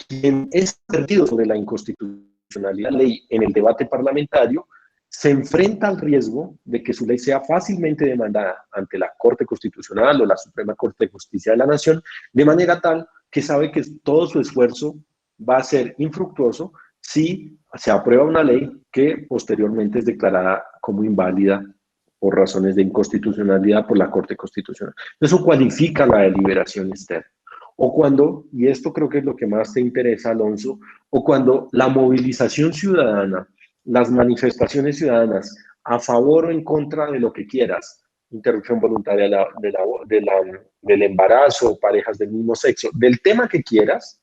quien es perdido sobre la inconstitucionalidad de la ley en el debate parlamentario se enfrenta al riesgo de que su ley sea fácilmente demandada ante la Corte Constitucional o la Suprema Corte de Justicia de la Nación, de manera tal que sabe que todo su esfuerzo va a ser infructuoso si se aprueba una ley que posteriormente es declarada como inválida por razones de inconstitucionalidad por la Corte Constitucional. Eso cualifica la deliberación externa. O cuando, y esto creo que es lo que más te interesa, Alonso, o cuando la movilización ciudadana, las manifestaciones ciudadanas a favor o en contra de lo que quieras, interrupción voluntaria del embarazo, parejas del mismo sexo, del tema que quieras,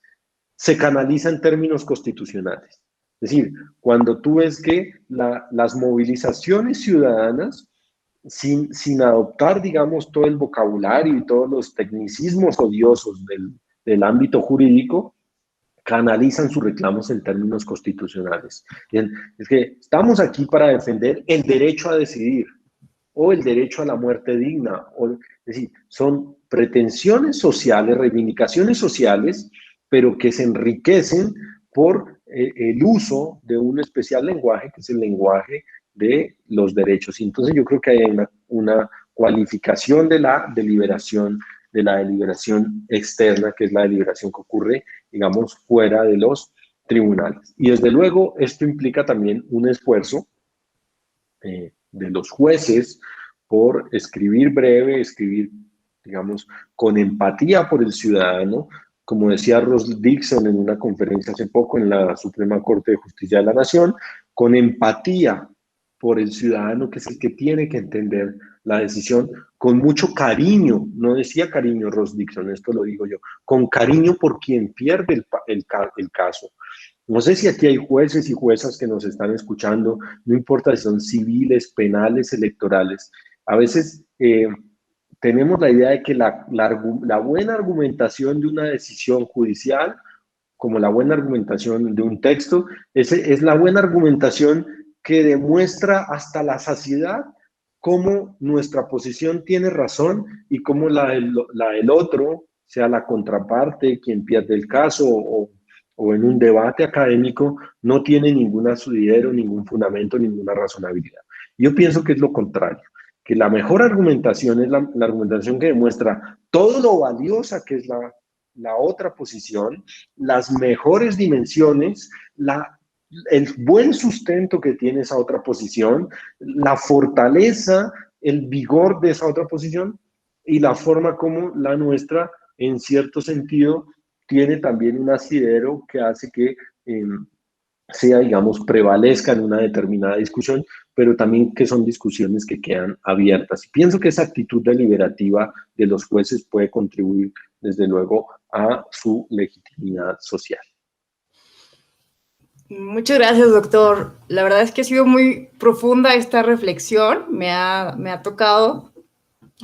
se canaliza en términos constitucionales. Es decir, cuando tú ves que las movilizaciones ciudadanas, sin adoptar, digamos, todo el vocabulario y todos los tecnicismos odiosos del ámbito jurídico, canalizan sus reclamos en términos constitucionales. Bien, es que estamos aquí para defender el derecho a decidir o el derecho a la muerte digna. Es decir, son pretensiones sociales, reivindicaciones sociales, pero que se enriquecen por el uso de un especial lenguaje, que es el lenguaje de los derechos. Y entonces yo creo que hay una cualificación de la deliberación externa, que es la deliberación que ocurre, digamos, fuera de los tribunales. Y desde luego esto implica también un esfuerzo de los jueces por escribir breve, escribir, digamos, con empatía por el ciudadano, como decía Ross Dixon en una conferencia hace poco en la Suprema Corte de Justicia de la Nación, con empatía por el ciudadano, que es el que tiene que entender la decisión, con mucho cariño, no decía cariño Ross Dixon, esto lo digo yo, con cariño por quien pierde el caso. No sé si aquí hay jueces y juezas que nos están escuchando, no importa si son civiles, penales, electorales. A veces tenemos la idea de que la buena argumentación de una decisión judicial, como la buena argumentación de un texto, es la buena argumentación que demuestra hasta la saciedad cómo nuestra posición tiene razón y cómo la del otro, sea la contraparte, quien pierde el caso o en un debate académico, no tiene ningún asidero, ningún fundamento, ninguna razonabilidad. Yo pienso que es lo contrario, que la mejor argumentación es la argumentación que demuestra todo lo valiosa que es la otra posición, las mejores dimensiones, el buen sustento que tiene esa otra posición, la fortaleza, el vigor de esa otra posición y la forma como la nuestra, en cierto sentido, tiene también un asidero que hace que sea, digamos, prevalezca en una determinada discusión, pero también que son discusiones que quedan abiertas. Y pienso que esa actitud deliberativa de los jueces puede contribuir, desde luego, a su legitimidad social. Muchas gracias, doctor. La verdad es que ha sido muy profunda esta reflexión, me ha tocado.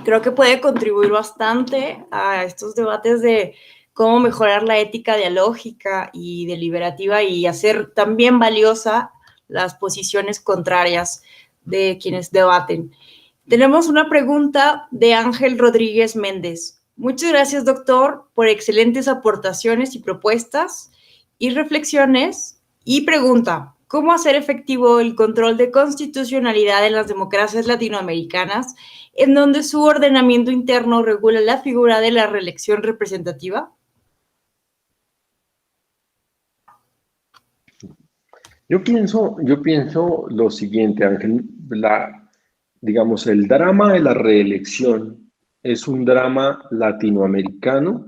Creo que puede contribuir bastante a estos debates de cómo mejorar la ética dialógica y deliberativa y hacer también valiosa las posiciones contrarias de quienes debaten. Tenemos una pregunta de Ángel Rodríguez Méndez. Muchas gracias, doctor, por excelentes aportaciones y propuestas y reflexiones. Y pregunta, ¿cómo hacer efectivo el control de constitucionalidad en las democracias latinoamericanas, en donde su ordenamiento interno regula la figura de la reelección representativa? Yo pienso lo siguiente, Ángel, digamos, el drama de la reelección es un drama latinoamericano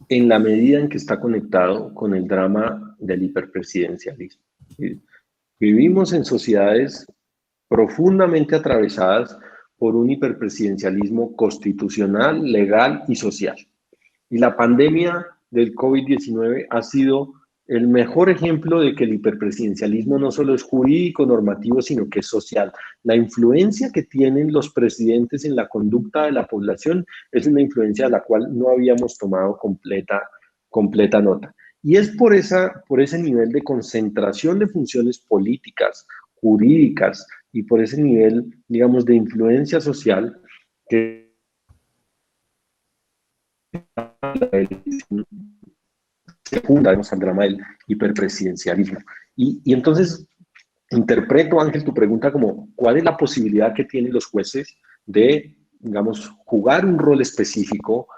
en la medida en que está conectado con el drama del hiperpresidencialismo. Vivimos en sociedades profundamente atravesadas por un hiperpresidencialismo constitucional, legal y social. Y la pandemia del COVID-19 ha sido el mejor ejemplo de que el hiperpresidencialismo no solo es jurídico, normativo, sino que es social. La influencia que tienen los presidentes en la conducta de la población es una influencia de la cual no habíamos tomado completa nota. Y es por ese nivel de concentración de funciones políticas, jurídicas y por ese nivel, digamos, de influencia social que se funda al drama del hiperpresidencialismo. Y entonces interpreto, Ángel, tu pregunta como, ¿cuál es la posibilidad que tienen los jueces de, digamos, jugar un rol específico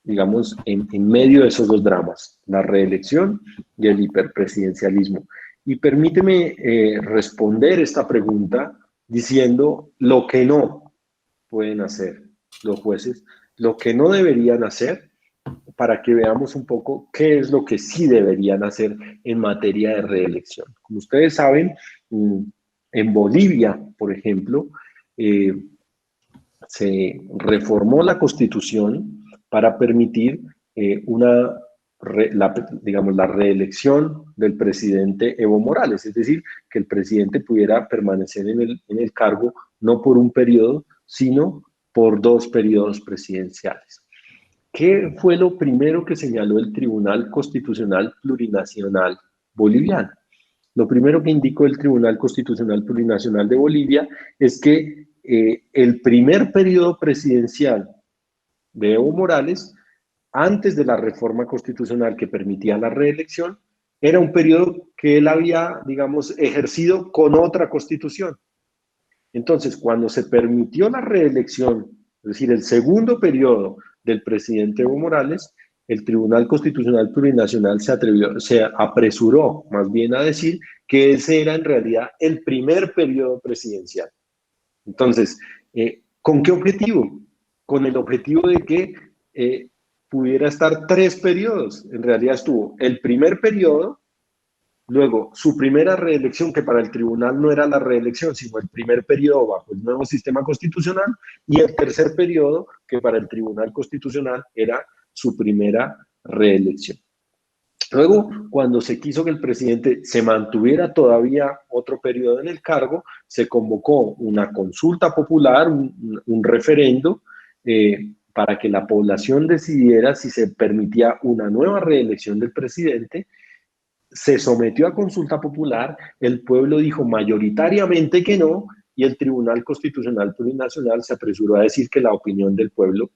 digamos, en medio de esos dos dramas, la reelección y el hiperpresidencialismo? Y permíteme responder esta pregunta diciendo lo que no pueden hacer los jueces, lo que no deberían hacer, para que veamos un poco qué es lo que sí deberían hacer en materia de reelección. Como ustedes saben, en Bolivia, por ejemplo, se reformó la Constitución para permitir digamos, la reelección del presidente Evo Morales, es decir, que el presidente pudiera permanecer en el cargo no por un periodo, sino por 2 periodos presidenciales. ¿Qué fue lo primero que señaló el Tribunal Constitucional Plurinacional boliviano? Lo primero que indicó el Tribunal Constitucional Plurinacional de Bolivia es que el primer periodo presidencial de Evo Morales, antes de la reforma constitucional que permitía la reelección, era un periodo que él había, digamos, ejercido con otra constitución. Entonces, cuando se permitió la reelección, es decir, el segundo periodo del presidente Evo Morales, el Tribunal Constitucional Plurinacional se apresuró más bien a decir que ese era en realidad el primer periodo presidencial. Entonces, ¿con qué objetivo? Con el objetivo de que pudiera estar 3 periodos. En realidad estuvo el primer periodo, luego su primera reelección, que para el tribunal no era la reelección, sino el primer periodo bajo el nuevo sistema constitucional, y el tercer periodo, que para el Tribunal Constitucional era su primera reelección. Luego, cuando se quiso que el presidente se mantuviera todavía otro periodo en el cargo, se convocó una consulta popular, un referendo, para que la población decidiera si se permitía una nueva reelección del presidente. Se sometió a consulta popular, el pueblo dijo mayoritariamente que no, y el Tribunal Constitucional Plurinacional se apresuró a decir que la opinión del pueblo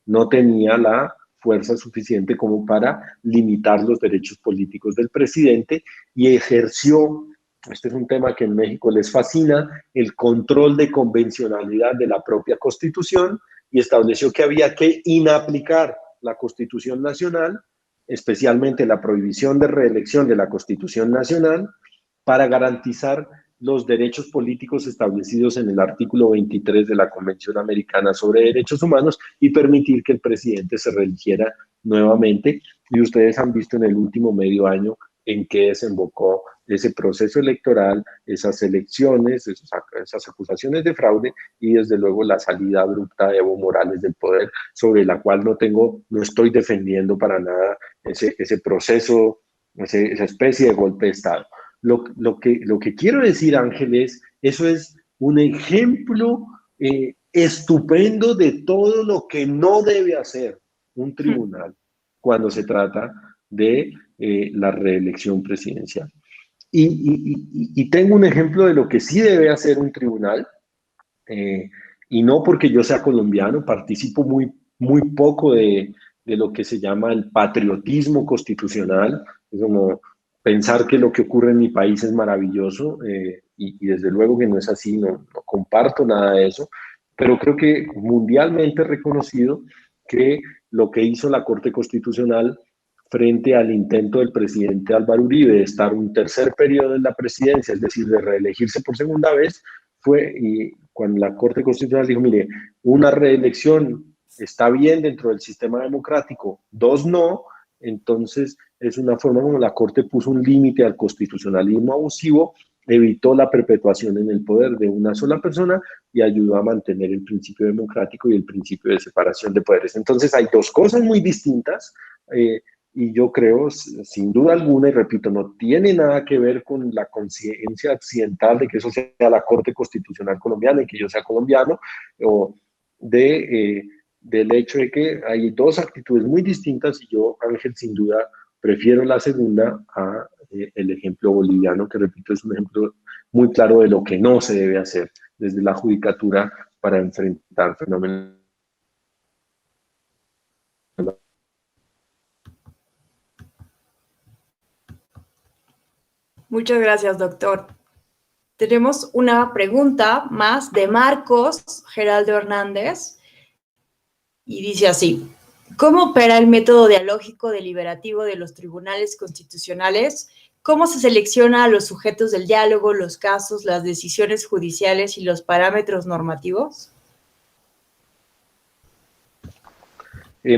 no tenía la fuerza suficiente como para limitar los derechos políticos del presidente, y ejerció, este es un tema que en México les fascina, el control de convencionalidad de la propia Constitución, y estableció que había que inaplicar la Constitución Nacional, especialmente la prohibición de reelección de la Constitución Nacional, para garantizar los derechos políticos establecidos en el artículo 23 de la Convención Americana sobre Derechos Humanos y permitir que el presidente se reeligiera nuevamente. Y ustedes han visto en el último medio año en qué desembocó ese proceso electoral, esas elecciones, esas acusaciones de fraude y desde luego la salida abrupta de Evo Morales del poder, sobre la cual no estoy defendiendo para nada ese proceso, esa especie de golpe de Estado. Lo que quiero decir, Ángel, eso es un ejemplo estupendo de todo lo que no debe hacer un tribunal cuando se trata de la reelección presidencial. Y tengo un ejemplo de lo que sí debe hacer un tribunal, y no porque yo sea colombiano, participo muy poco de lo que se llama el patriotismo constitucional, es como pensar que lo que ocurre en mi país es maravilloso, y desde luego que no es así, no comparto nada de eso, pero creo que mundialmente reconocido que lo que hizo la Corte Constitucional frente al intento del presidente Álvaro Uribe de estar un tercer periodo en la presidencia, es decir, de reelegirse por segunda vez, fue y cuando la Corte Constitucional dijo, mire, una reelección está bien dentro del sistema democrático, 2 no, entonces es una forma como la Corte puso un límite al constitucionalismo abusivo, evitó la perpetuación en el poder de una sola persona y ayudó a mantener el principio democrático y el principio de separación de poderes. Entonces hay 2 cosas muy distintas, y yo creo, sin duda alguna, y repito, no tiene nada que ver con la conciencia occidental de que eso sea la Corte Constitucional colombiana y que yo sea colombiano, o del hecho de que hay 2 actitudes muy distintas, y yo, Ángel, sin duda, prefiero la segunda a el ejemplo boliviano, que repito, es un ejemplo muy claro de lo que no se debe hacer desde la judicatura para enfrentar fenómenos Muchas gracias, doctor. Tenemos una pregunta más de Marcos Geraldo Hernández y dice así: ¿cómo opera el método dialógico deliberativo de los tribunales constitucionales? ¿Cómo se selecciona a los sujetos del diálogo, los casos, las decisiones judiciales y los parámetros normativos?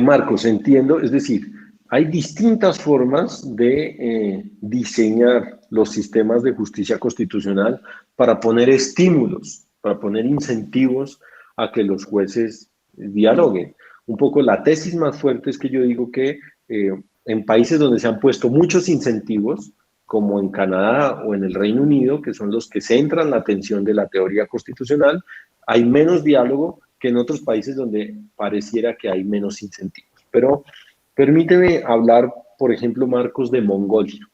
Marcos, entiendo, es decir, hay distintas formas de diseñar los sistemas de justicia constitucional para poner estímulos, para poner incentivos a que los jueces dialoguen. Un poco la tesis más fuerte es que yo digo que en países donde se han puesto muchos incentivos, como en Canadá o en el Reino Unido, que son los que centran la atención de la teoría constitucional, hay menos diálogo que en otros países donde pareciera que hay menos incentivos. Pero permíteme hablar, por ejemplo, Marcos, de Mongolia,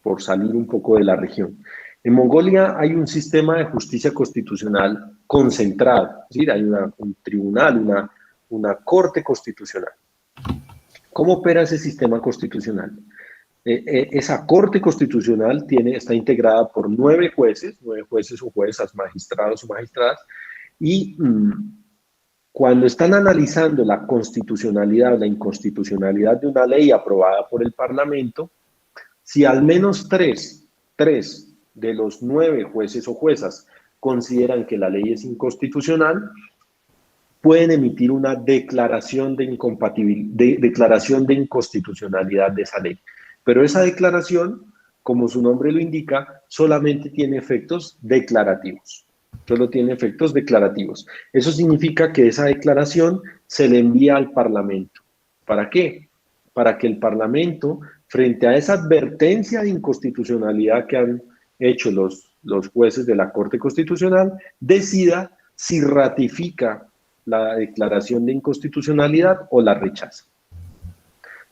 por salir un poco de la región. En Mongolia hay un sistema de justicia constitucional concentrado, es decir, hay un tribunal, una corte constitucional. ¿Cómo opera ese sistema constitucional? Esa corte constitucional está integrada por 9 jueces o juezas, magistrados o magistradas, y cuando están analizando la constitucionalidad o la inconstitucionalidad de una ley aprobada por el Parlamento, si al menos tres de los 9 jueces o juezas consideran que la ley es inconstitucional, pueden emitir una declaración de inconstitucionalidad de esa ley. Pero esa declaración, como su nombre lo indica, solamente tiene efectos declarativos. Solo tiene efectos declarativos. Eso significa que esa declaración se le envía al Parlamento. ¿Para qué? Para que el Parlamento, frente a esa advertencia de inconstitucionalidad que han hecho los jueces de la Corte Constitucional, decida si ratifica la declaración de inconstitucionalidad o la rechaza.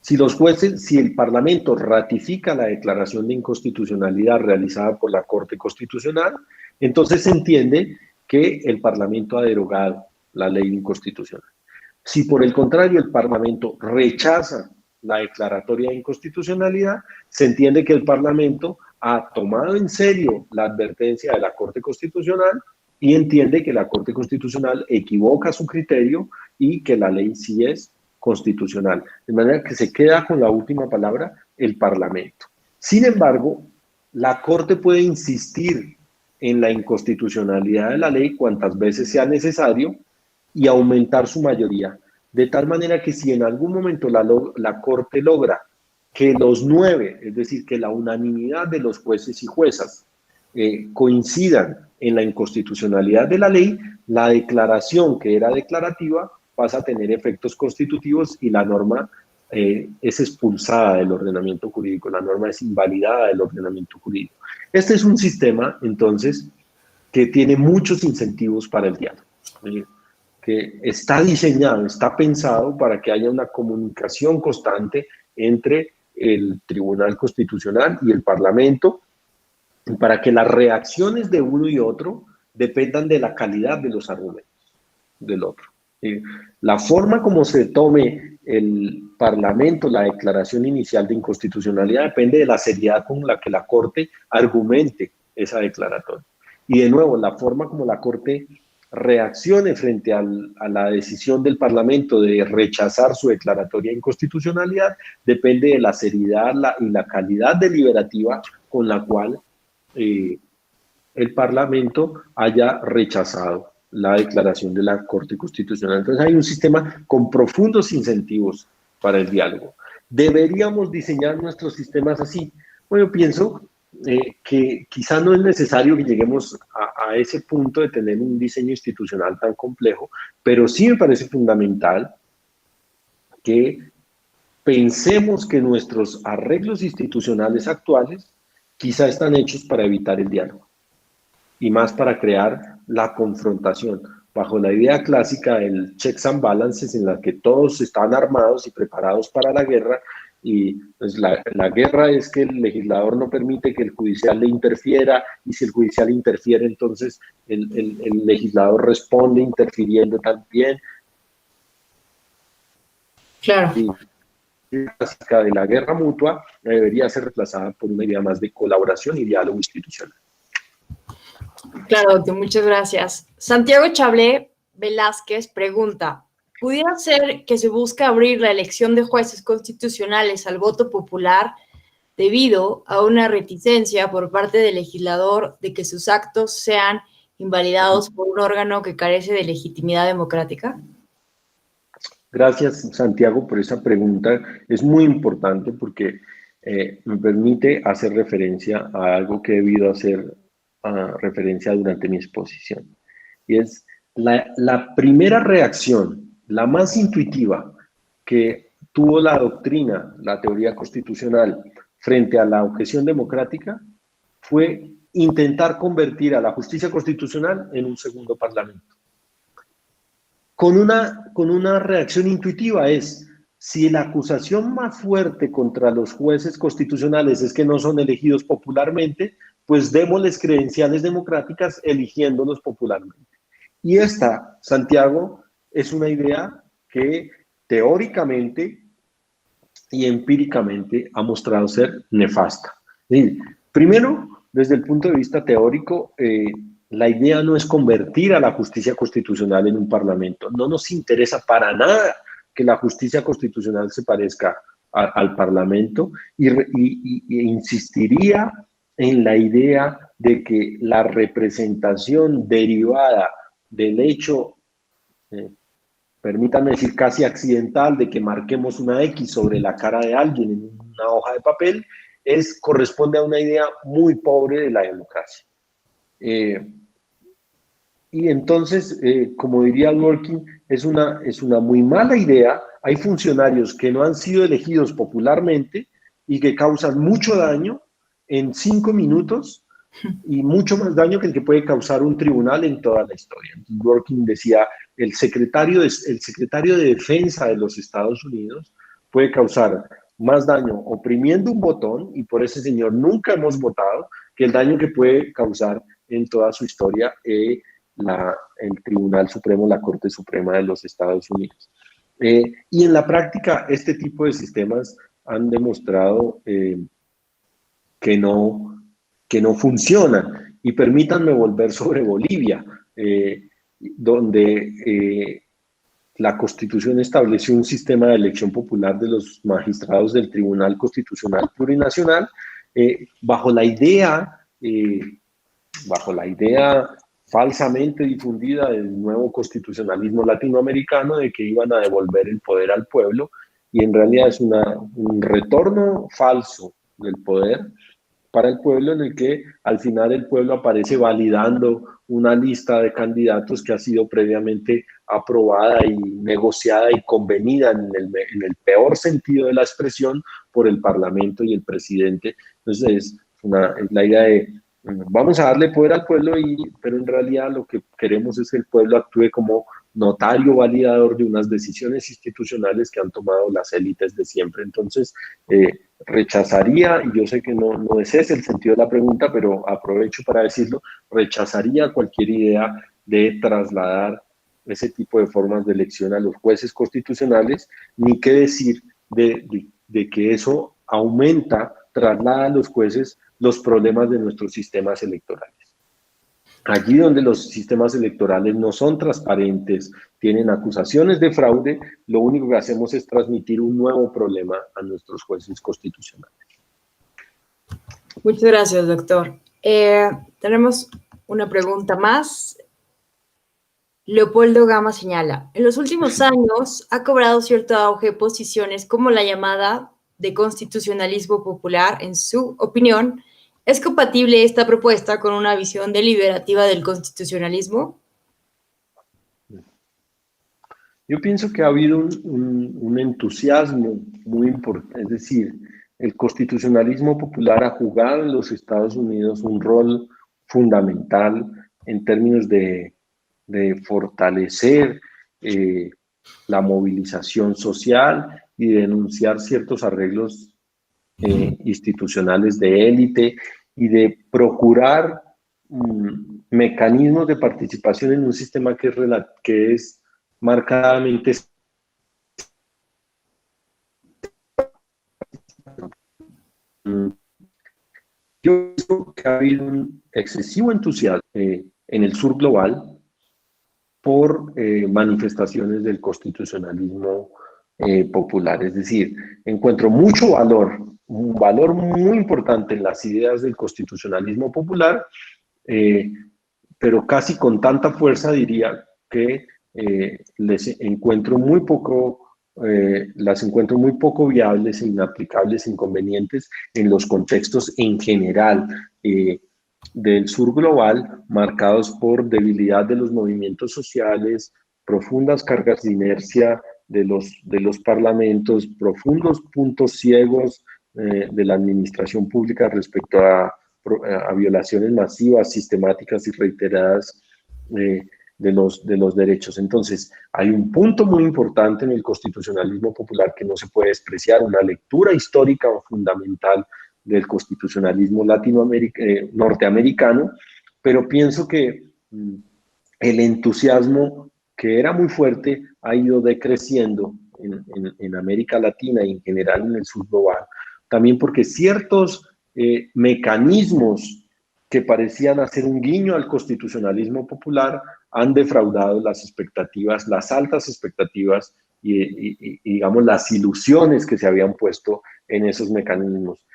Si el Parlamento ratifica la declaración de inconstitucionalidad realizada por la Corte Constitucional, entonces se entiende que el Parlamento ha derogado la ley inconstitucional. Si por el contrario el Parlamento rechaza la declaratoria de inconstitucionalidad, se entiende que el Parlamento ha tomado en serio la advertencia de la Corte Constitucional y entiende que la Corte Constitucional equivoca su criterio y que la ley sí es constitucional. De manera que se queda con la última palabra el Parlamento. Sin embargo, la Corte puede insistir en la inconstitucionalidad de la ley cuantas veces sea necesario y aumentar su mayoría. De tal manera que si en algún momento la Corte logra que los 9, es decir, que la unanimidad de los jueces y juezas coincidan en la inconstitucionalidad de la ley, la declaración que era declarativa pasa a tener efectos constitutivos y la norma es expulsada del ordenamiento jurídico, la norma es invalidada del ordenamiento jurídico. Este es un sistema, entonces, que tiene muchos incentivos para el diálogo, que está diseñado, está pensado para que haya una comunicación constante entre el Tribunal Constitucional y el Parlamento, y para que las reacciones de uno y otro dependan de la calidad de los argumentos del otro. La forma como se tome el Parlamento la declaración inicial de inconstitucionalidad depende de la seriedad con la que la Corte argumente esa declaratoria. Y de nuevo, la forma como la Corte reaccione frente a la decisión del Parlamento de rechazar su declaratoria de inconstitucionalidad depende de la seriedad y la calidad deliberativa con la cual el Parlamento haya rechazado la declaración de la Corte Constitucional. Entonces hay un sistema con profundos incentivos para el diálogo. ¿Deberíamos diseñar nuestros sistemas así? Bueno, yo pienso que quizá no es necesario que lleguemos a ese punto de tener un diseño institucional tan complejo, pero sí me parece fundamental que pensemos que nuestros arreglos institucionales actuales quizá están hechos para evitar el diálogo y más para crear la confrontación, bajo la idea clásica del checks and balances en la que todos están armados y preparados para la guerra, y pues la guerra es que el legislador no permite que el judicial le interfiera, y si el judicial interfiere, entonces el legislador responde interfiriendo también. Claro. Sí. clásica de la guerra mutua debería ser reemplazada por una idea más de colaboración y diálogo institucional. Claro, doctor, muchas gracias. Santiago Chablé Velázquez pregunta, ¿pudiera ser que se busca abrir la elección de jueces constitucionales al voto popular debido a una reticencia por parte del legislador de que sus actos sean invalidados por un órgano que carece de legitimidad democrática? Gracias, Santiago, por esa pregunta. Es muy importante porque me permite hacer referencia a algo que he debido hacer referencia durante mi exposición. Y es la primera reacción, la más intuitiva que tuvo la doctrina, la teoría constitucional, frente a la objeción democrática, fue intentar convertir a la justicia constitucional en un segundo parlamento. Con una reacción intuitiva es, si la acusación más fuerte contra los jueces constitucionales es que no son elegidos popularmente, pues démosles credenciales democráticas eligiéndolos popularmente. Y esta, Santiago, es una idea que teóricamente y empíricamente ha mostrado ser nefasta. Primero, desde el punto de vista teórico, la idea no es convertir a la justicia constitucional en un parlamento. No nos interesa para nada que la justicia constitucional se parezca al parlamento y insistiría en la idea de que la representación derivada del hecho, permítanme decir casi accidental, de que marquemos una X sobre la cara de alguien en una hoja de papel, corresponde a una idea muy pobre de la democracia. Y entonces, como diría Dworkin, es una muy mala idea. Hay funcionarios que no han sido elegidos popularmente y que causan mucho daño en 5 minutos y mucho más daño que el que puede causar un tribunal en toda la historia. Dworkin decía, el secretario de Defensa de los Estados Unidos puede causar más daño oprimiendo un botón, y por ese señor nunca hemos votado, que el daño que puede causar en toda su historia el Tribunal Supremo, la Corte Suprema de los Estados Unidos. Y en la práctica, este tipo de sistemas han demostrado que no funcionan. Y permítanme volver sobre Bolivia, donde la Constitución estableció un sistema de elección popular de los magistrados del Tribunal Constitucional Plurinacional bajo la idea falsamente difundida del nuevo constitucionalismo latinoamericano de que iban a devolver el poder al pueblo, y en realidad es un retorno falso del poder para el pueblo, en el que al final el pueblo aparece validando una lista de candidatos que ha sido previamente aprobada y negociada y convenida en el peor sentido de la expresión por el Parlamento y el presidente. Entonces es la idea de vamos a darle poder al pueblo, pero en realidad lo que queremos es que el pueblo actúe como notario validador de unas decisiones institucionales que han tomado las élites de siempre. Entonces, rechazaría, y yo sé que no es ese el sentido de la pregunta, pero aprovecho para decirlo, rechazaría cualquier idea de trasladar ese tipo de formas de elección a los jueces constitucionales, ni qué decir de que eso traslada a los jueces los problemas de nuestros sistemas electorales. Allí donde los sistemas electorales no son transparentes, tienen acusaciones de fraude, lo único que hacemos es transmitir un nuevo problema a nuestros jueces constitucionales. Muchas gracias, doctor. Tenemos una pregunta más. Leopoldo Gama señala, en los últimos años ha cobrado cierto auge posiciones como la llamada de constitucionalismo popular. En su opinión, ¿es compatible esta propuesta con una visión deliberativa del constitucionalismo? Yo pienso que ha habido un entusiasmo muy importante, es decir, el constitucionalismo popular ha jugado en los Estados Unidos un rol fundamental en términos de fortalecer la movilización social y de denunciar ciertos arreglos institucionales de élite y de procurar mecanismos de participación en un sistema que es marcadamente Yo creo que ha habido un excesivo entusiasmo en el sur global por manifestaciones del constitucionalismo popular. Es decir, encuentro mucho valor, un valor muy importante en las ideas del constitucionalismo popular, eh, pero casi con tanta fuerza diría que les encuentro muy poco, las encuentro muy poco viables e inaplicables, inconvenientes en los contextos en general del sur global, marcados por debilidad de los movimientos sociales, profundas cargas de inercia de los parlamentos, profundos puntos ciegos de la administración pública respecto a violaciones masivas, sistemáticas y reiteradas de los derechos. Entonces, hay un punto muy importante en el constitucionalismo popular que no se puede despreciar, una lectura histórica fundamental del constitucionalismo norteamericano, pero pienso que el entusiasmo que era muy fuerte ha ido decreciendo en América Latina y en general en el sur global. También porque ciertos mecanismos que parecían hacer un guiño al constitucionalismo popular han defraudado las expectativas, las altas expectativas y digamos, las ilusiones que se habían puesto en esos mecanismos.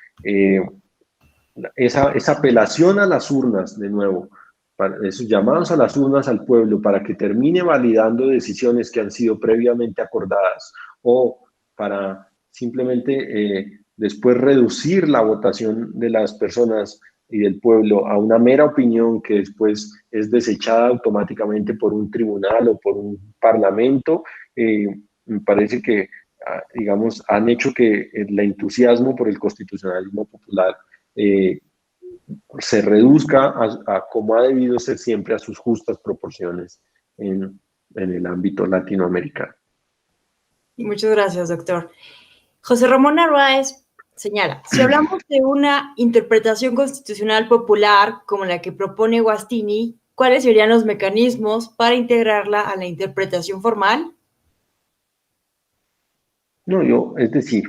Esa apelación a las urnas, de nuevo, para esos llamados a las urnas al pueblo para que termine validando decisiones que han sido previamente acordadas o para simplemente después reducir la votación de las personas y del pueblo a una mera opinión que después es desechada automáticamente por un tribunal o por un parlamento, me parece que, digamos, han hecho que el entusiasmo por el constitucionalismo popular se reduzca a como ha debido ser siempre a sus justas proporciones en el ámbito latinoamericano. Muchas gracias, doctor. José Ramón Narváez señala, si hablamos de una interpretación constitucional popular como la que propone Guastini, ¿cuáles serían los mecanismos para integrarla a la interpretación formal? No, es decir,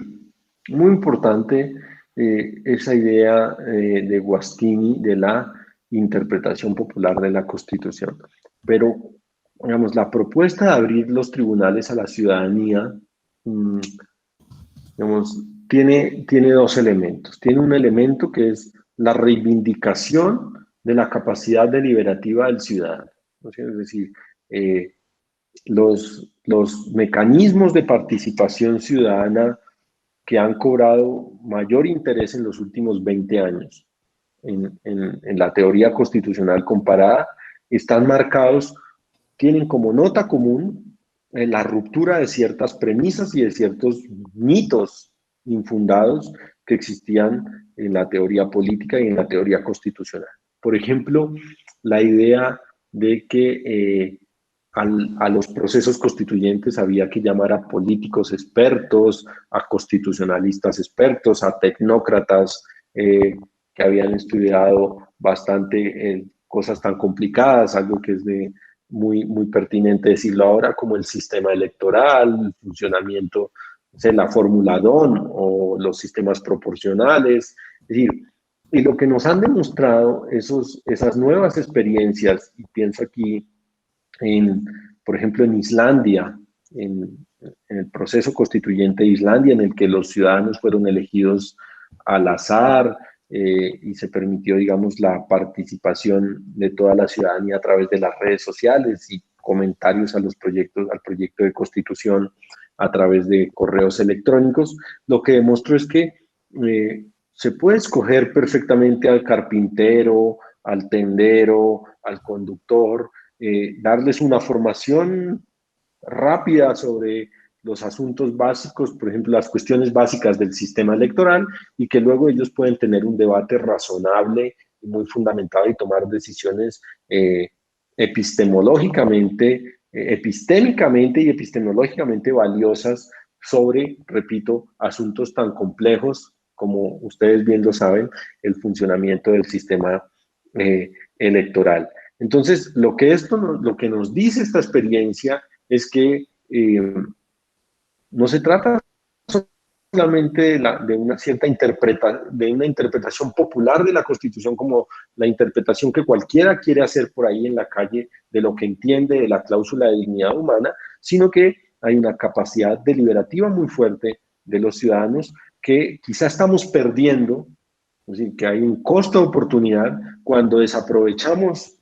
muy importante esa idea de Guastini de la interpretación popular de la Constitución. Pero, digamos, la propuesta de abrir los tribunales a la ciudadanía, digamos, tiene dos elementos. Tiene un elemento que es la reivindicación de la capacidad deliberativa del ciudadano. ¿No? Es decir, los mecanismos de participación ciudadana que han cobrado mayor interés en los últimos 20 años en la teoría constitucional comparada, están marcados, tienen como nota común la ruptura de ciertas premisas y de ciertos mitos infundados que existían en la teoría política y en la teoría constitucional. Por ejemplo, la idea de que a los procesos constituyentes había que llamar a políticos expertos, a constitucionalistas expertos, a tecnócratas que habían estudiado bastante cosas tan complicadas, algo que es muy pertinente decirlo ahora, como el sistema electoral, el funcionamiento de la fórmula DON o los sistemas proporcionales. Es decir, y lo que nos han demostrado esas nuevas experiencias, y pienso aquí por ejemplo, en Islandia, en el proceso constituyente de Islandia, en el que los ciudadanos fueron elegidos al azar y se permitió, digamos, la participación de toda la ciudadanía a través de las redes sociales y comentarios al proyecto de constitución a través de correos electrónicos. Lo que demostró es que se puede escoger perfectamente al carpintero, al tendero, al conductor, darles una formación rápida sobre los asuntos básicos, por ejemplo, las cuestiones básicas del sistema electoral, y que luego ellos pueden tener un debate razonable y muy fundamentado y tomar decisiones epistémicamente y epistemológicamente valiosas sobre, repito, asuntos tan complejos como ustedes bien lo saben, el funcionamiento del sistema electoral. Entonces, lo que nos dice esta experiencia es que no se trata solamente de una cierta de una interpretación popular de la Constitución como la interpretación que cualquiera quiere hacer por ahí en la calle de lo que entiende de la cláusula de dignidad humana, sino que hay una capacidad deliberativa muy fuerte de los ciudadanos que quizá estamos perdiendo, es decir, que hay un costo de oportunidad cuando desaprovechamos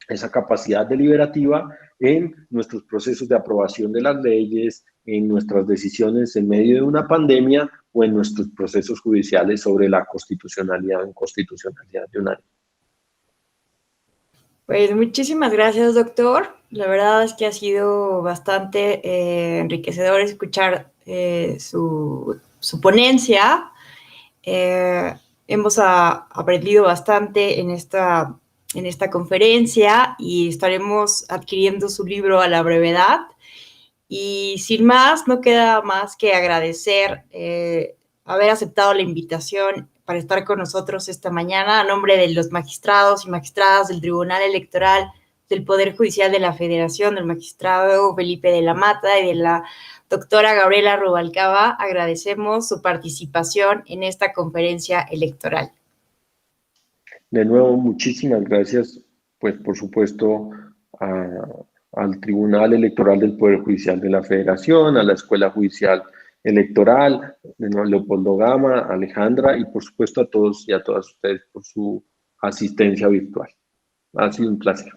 esa capacidad deliberativa en nuestros procesos de aprobación de las leyes, en nuestras decisiones en medio de una pandemia o en nuestros procesos judiciales sobre la constitucionalidad o inconstitucionalidad de una ley. Pues muchísimas gracias, doctor. La verdad es que ha sido bastante enriquecedor escuchar su ponencia. Hemos aprendido bastante en esta conferencia y estaremos adquiriendo su libro a la brevedad. Y sin más, no queda más que agradecer haber aceptado la invitación para estar con nosotros esta mañana a nombre de los magistrados y magistradas del Tribunal Electoral del Poder Judicial de la Federación, del magistrado Felipe de la Mata y de la doctora Gabriela Rubalcaba. Agradecemos su participación en esta conferencia electoral. De nuevo, muchísimas gracias, pues por supuesto, al Tribunal Electoral del Poder Judicial de la Federación, a la Escuela Judicial Electoral, de nuevo, Leopoldo Gama, Alejandra, y por supuesto a todos y a todas ustedes por su asistencia virtual. Ha sido un placer.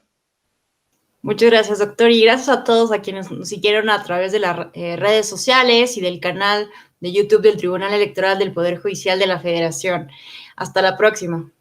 Muchas gracias, doctor, y gracias a todos a quienes nos siguieron a través de las redes sociales y del canal de YouTube del Tribunal Electoral del Poder Judicial de la Federación. Hasta la próxima.